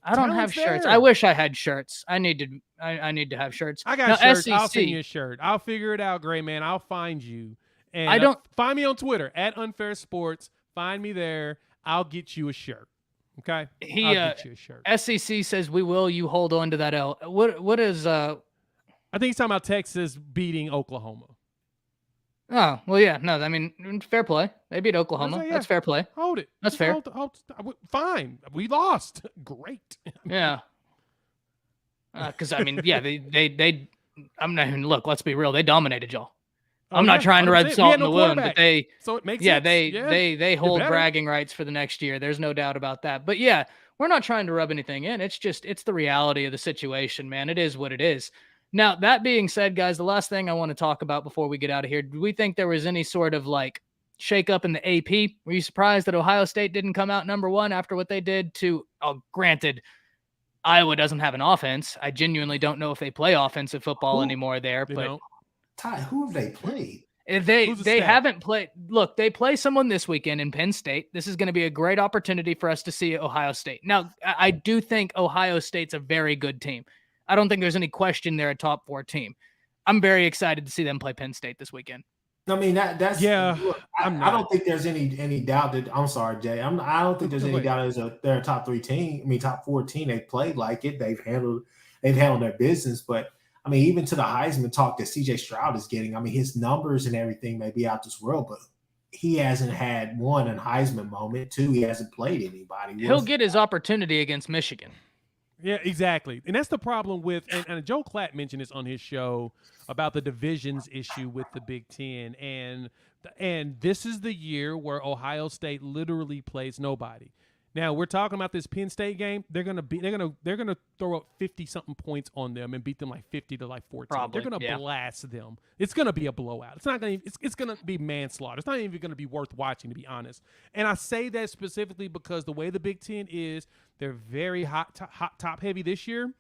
I don't have shirts. I wish I had shirts. I need to have shirts. I got shirts. SEC, I'll send you a shirt. I'll figure it out, Gray Man. I'll find you. And find me on Twitter at Unfair Sports. Find me there. I'll get you a shirt. Okay. I'll get you a shirt. SEC says we will. You hold on to that L. What is I think he's talking about Texas beating Oklahoma. Oh, well, yeah. No, I mean, fair play. They beat Oklahoma. That's fair play. Hold it. That's fair. Fine. We lost. Great. Yeah. Because, I mean, yeah, they I'm not even, look, let's be real. They dominated y'all. I'm not trying to rub salt in the wound, but so it makes sense. They hold bragging rights for the next year. There's no doubt about that. But yeah, we're not trying to rub anything in. It's the reality of the situation, man. It is what it is. Now, that being said, guys, the last thing I want to talk about before we get out of here, do we think there was any sort of like shakeup in the AP? Were you surprised that Ohio State didn't come out number 1 after what they did to, granted, Iowa doesn't have an offense. I genuinely don't know if they play offensive football anymore there. But Ty, who have they played? They haven't played. Look, they play someone this weekend in Penn State. This is going to be a great opportunity for us to see Ohio State. Now, I do think Ohio State's a very good team. I don't think there's any question they're a top 4 team. I'm very excited to see them play Penn State this weekend. I mean that's Look, I don't think there's any doubt that I'm sorry, Jay. I don't think there's any doubt they're a top 3 team. I mean, top 4 team. They played like it. They've handled their business. But I mean, even to the Heisman talk that CJ Stroud is getting, I mean, his numbers and everything may be out this world, but he hasn't had one an Heisman moment. 2, he hasn't played anybody. He'll get his opportunity against Michigan. Yeah, exactly. And that's the problem with, and Joe Klatt mentioned this on his show about the divisions issue with the Big Ten. And this is the year where Ohio State literally plays nobody. Now we're talking about this Penn State game. They're gonna throw up 50-something points on them and beat them like 50 to like 14. Probably, they're gonna blast them. It's gonna be a blowout. It's not gonna. It's gonna be manslaughter. It's not even gonna be worth watching, to be honest. And I say that specifically because the way the Big Ten is, they're very hot top heavy this year.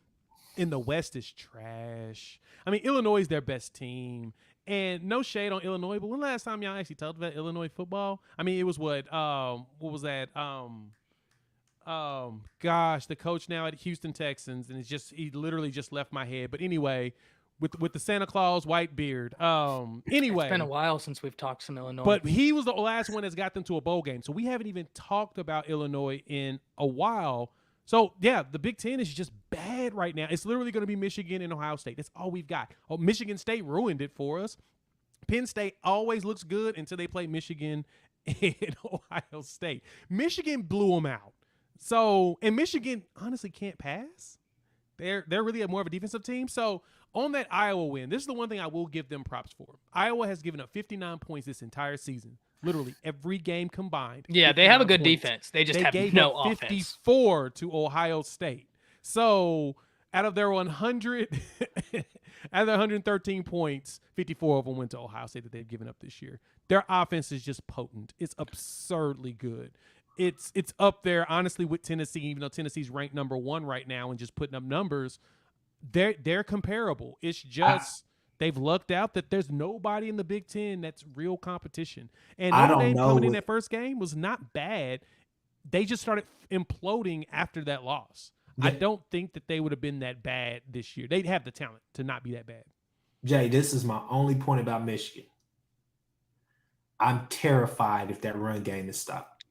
And the West is trash. I mean, Illinois is their best team. And no shade on Illinois, but when last time y'all actually talked about Illinois football? I mean, it was what was that? The coach now at Houston Texans, and he literally just left my head. But anyway, with the Santa Claus white beard. Anyway, it's been a while since we've talked some Illinois. But he was the last one that's got them to a bowl game, so we haven't even talked about Illinois in a while. So yeah, the Big Ten is just bad right now. It's literally going to be Michigan and Ohio State. That's all we've got. Oh, Michigan State ruined it for us. Penn State always looks good until they play Michigan and Ohio State. Michigan blew them out. So, and Michigan honestly can't pass. They're really more of a defensive team. So on that Iowa win, this is the one thing I will give them props for. Iowa has given up 59 points this entire season. Literally every game combined. Yeah, they have a good defense. They just have no offense. 54 to Ohio State. So out of their 113 points, 54 of them went to Ohio State that they've given up this year. Their offense is just potent. It's absurdly good. It's up there, honestly, with Tennessee, even though Tennessee's ranked number 1 right now and just putting up numbers. They're comparable. It's just they've lucked out that there's nobody in the Big Ten that's real competition. And Notre Dame coming in that first game was not bad. They just started imploding after that loss. Yeah. I don't think that they would have been that bad this year. They'd have the talent to not be that bad. Jay, this is my only point about Michigan. I'm terrified if that run game is stopped.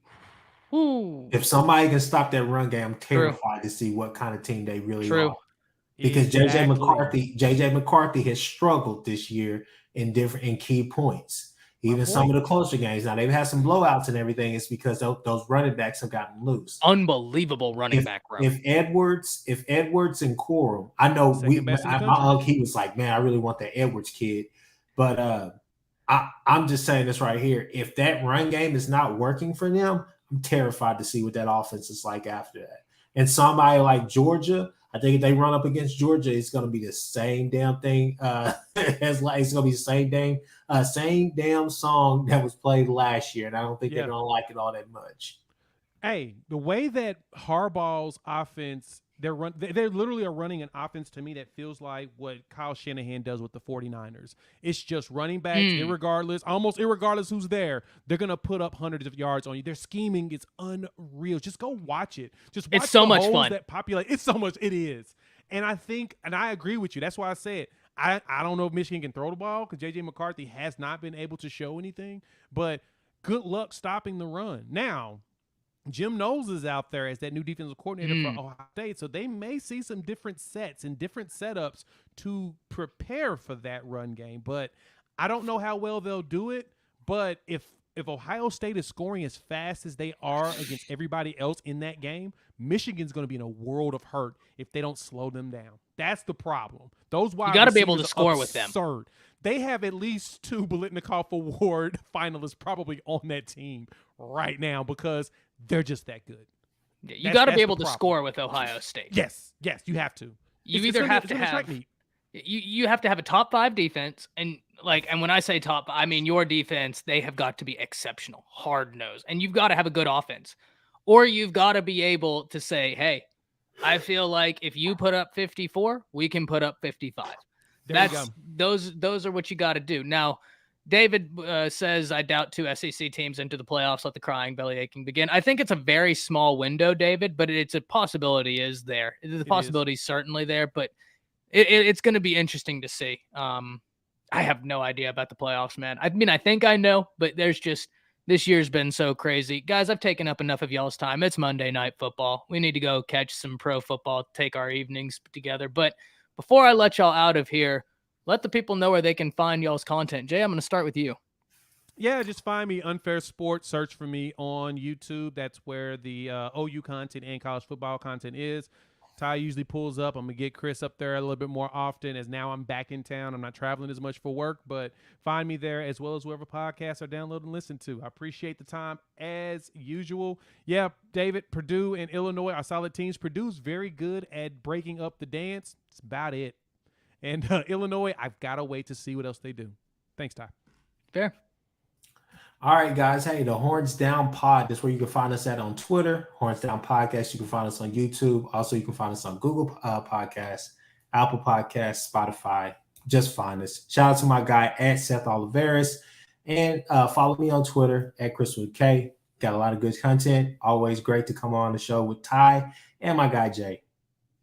Ooh. If somebody can stop that run game, I'm terrified to see what kind of team they really are. Because exactly. JJ McCarthy has struggled this year in key points. Even some of the closer games. Now they've had some blowouts and everything. It's because those running backs have gotten loose. Unbelievable running back row. If Edwards and Corum, I know my uncle, he was like, man, I really want that Edwards kid. But I'm just saying this right here. If that run game is not working for them, I'm terrified to see what that offense is like after that. And somebody like Georgia, I think if they run up against Georgia, it's going to be the same damn thing. It's going to be the same damn song that was played last year, and I don't think they're going to like it all that much. Hey, the way that Harbaugh's offense, they literally are running an offense to me that feels like what Kyle Shanahan does with the 49ers. It's just running backs, almost irregardless who's there. They're going to put up hundreds of yards on you. Their scheming is unreal. Just go watch it. Just watch it's so much holes fun. That populate. It's so much. It is. And I think, and I agree with you. That's why I said, I don't know if Michigan can throw the ball because J.J. McCarthy has not been able to show anything, but good luck stopping the run. Now, Jim Knowles is out there as that new defensive coordinator for Ohio State, so they may see some different sets and different setups to prepare for that run game. But I don't know how well they'll do it. But if Ohio State is scoring as fast as they are against everybody else in that game, Michigan's going to be in a world of hurt if they don't slow them down. That's the problem. Those wide you got to be able to receivers score are with them. absurd. They have at least 2 Biletnikoff Award finalists probably on that team right now because they're just that good. You got to be able to score with Ohio State. Yes, you have to. You have to have a top 5 defense, and when I say top, I mean your defense. They have got to be exceptional, hard nosed, and you've got to have a good offense, or you've got to be able to say, "Hey, I feel like if you put up 54, we can put up 55." Those are what you got to do. Now, David says, I doubt 2 SEC teams into the playoffs. Let the crying, belly aching begin. I think it's a very small window, David, but it's a possibility is there. The possibility is certainly there, but it's going to be interesting to see. I have no idea about the playoffs, man. I mean, I think I know, but there's just this year's been so crazy. Guys, I've taken up enough of y'all's time. It's Monday Night Football. We need to go catch some pro football, take our evenings together. But before I let y'all out of here, let the people know where they can find y'all's content. Jay, I'm going to start with you. Yeah, just find me Unfair Sports. Search for me on YouTube. That's where the OU content and college football content is. Ty usually pulls up. I'm going to get Chris up there a little bit more often as now I'm back in town. I'm not traveling as much for work, but find me there as well as whoever podcasts are download and listen to. I appreciate the time as usual. Yeah, David, Purdue and Illinois are solid teams. Purdue's very good at breaking up the dance. That's about it. And Illinois, I've got to wait to see what else they do. Thanks, Ty. Fair. All right, guys. Hey, the Horns Down Pod. That's where you can find us at on Twitter. Horns Down Podcast. You can find us on YouTube. Also, you can find us on Google Podcasts, Apple Podcasts, Spotify. Just find us. Shout out to my guy at Seth Oliveris. And follow me on Twitter at Chris K. Got a lot of good content. Always great to come on the show with Ty and my guy Jay.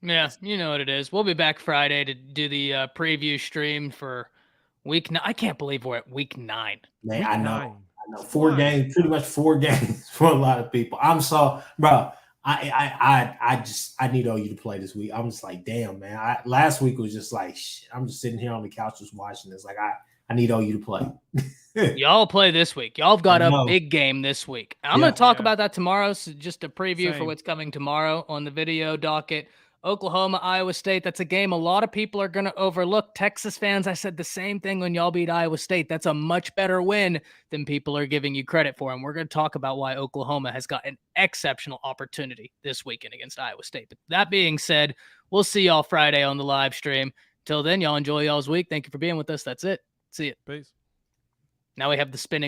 Yeah, you know what it is. We'll be back Friday to do the preview stream for week 9. I can't believe we're at week 9. Man, Week I know. 9. 4 games, pretty much 4 games for a lot of people. I'm so, bro. I need OU to play this week. I'm just like, damn, man. Last week was just like, shit. I'm just sitting here on the couch just watching this. Like, I need OU to play. Y'all play this week. Y'all have got a big game this week. I'm going to talk about that tomorrow. So just a preview for what's coming tomorrow on the video docket. Oklahoma, Iowa State. That's a game a lot of people are going to overlook. Texas fans, I said the same thing when y'all beat Iowa State. That's a much better win than people are giving you credit for. And we're going to talk about why Oklahoma has got an exceptional opportunity this weekend against Iowa State. But that being said, we'll see y'all Friday on the live stream. Till then, y'all enjoy y'all's week. Thank you for being with us. That's it. See you. Peace. Now we have the spinning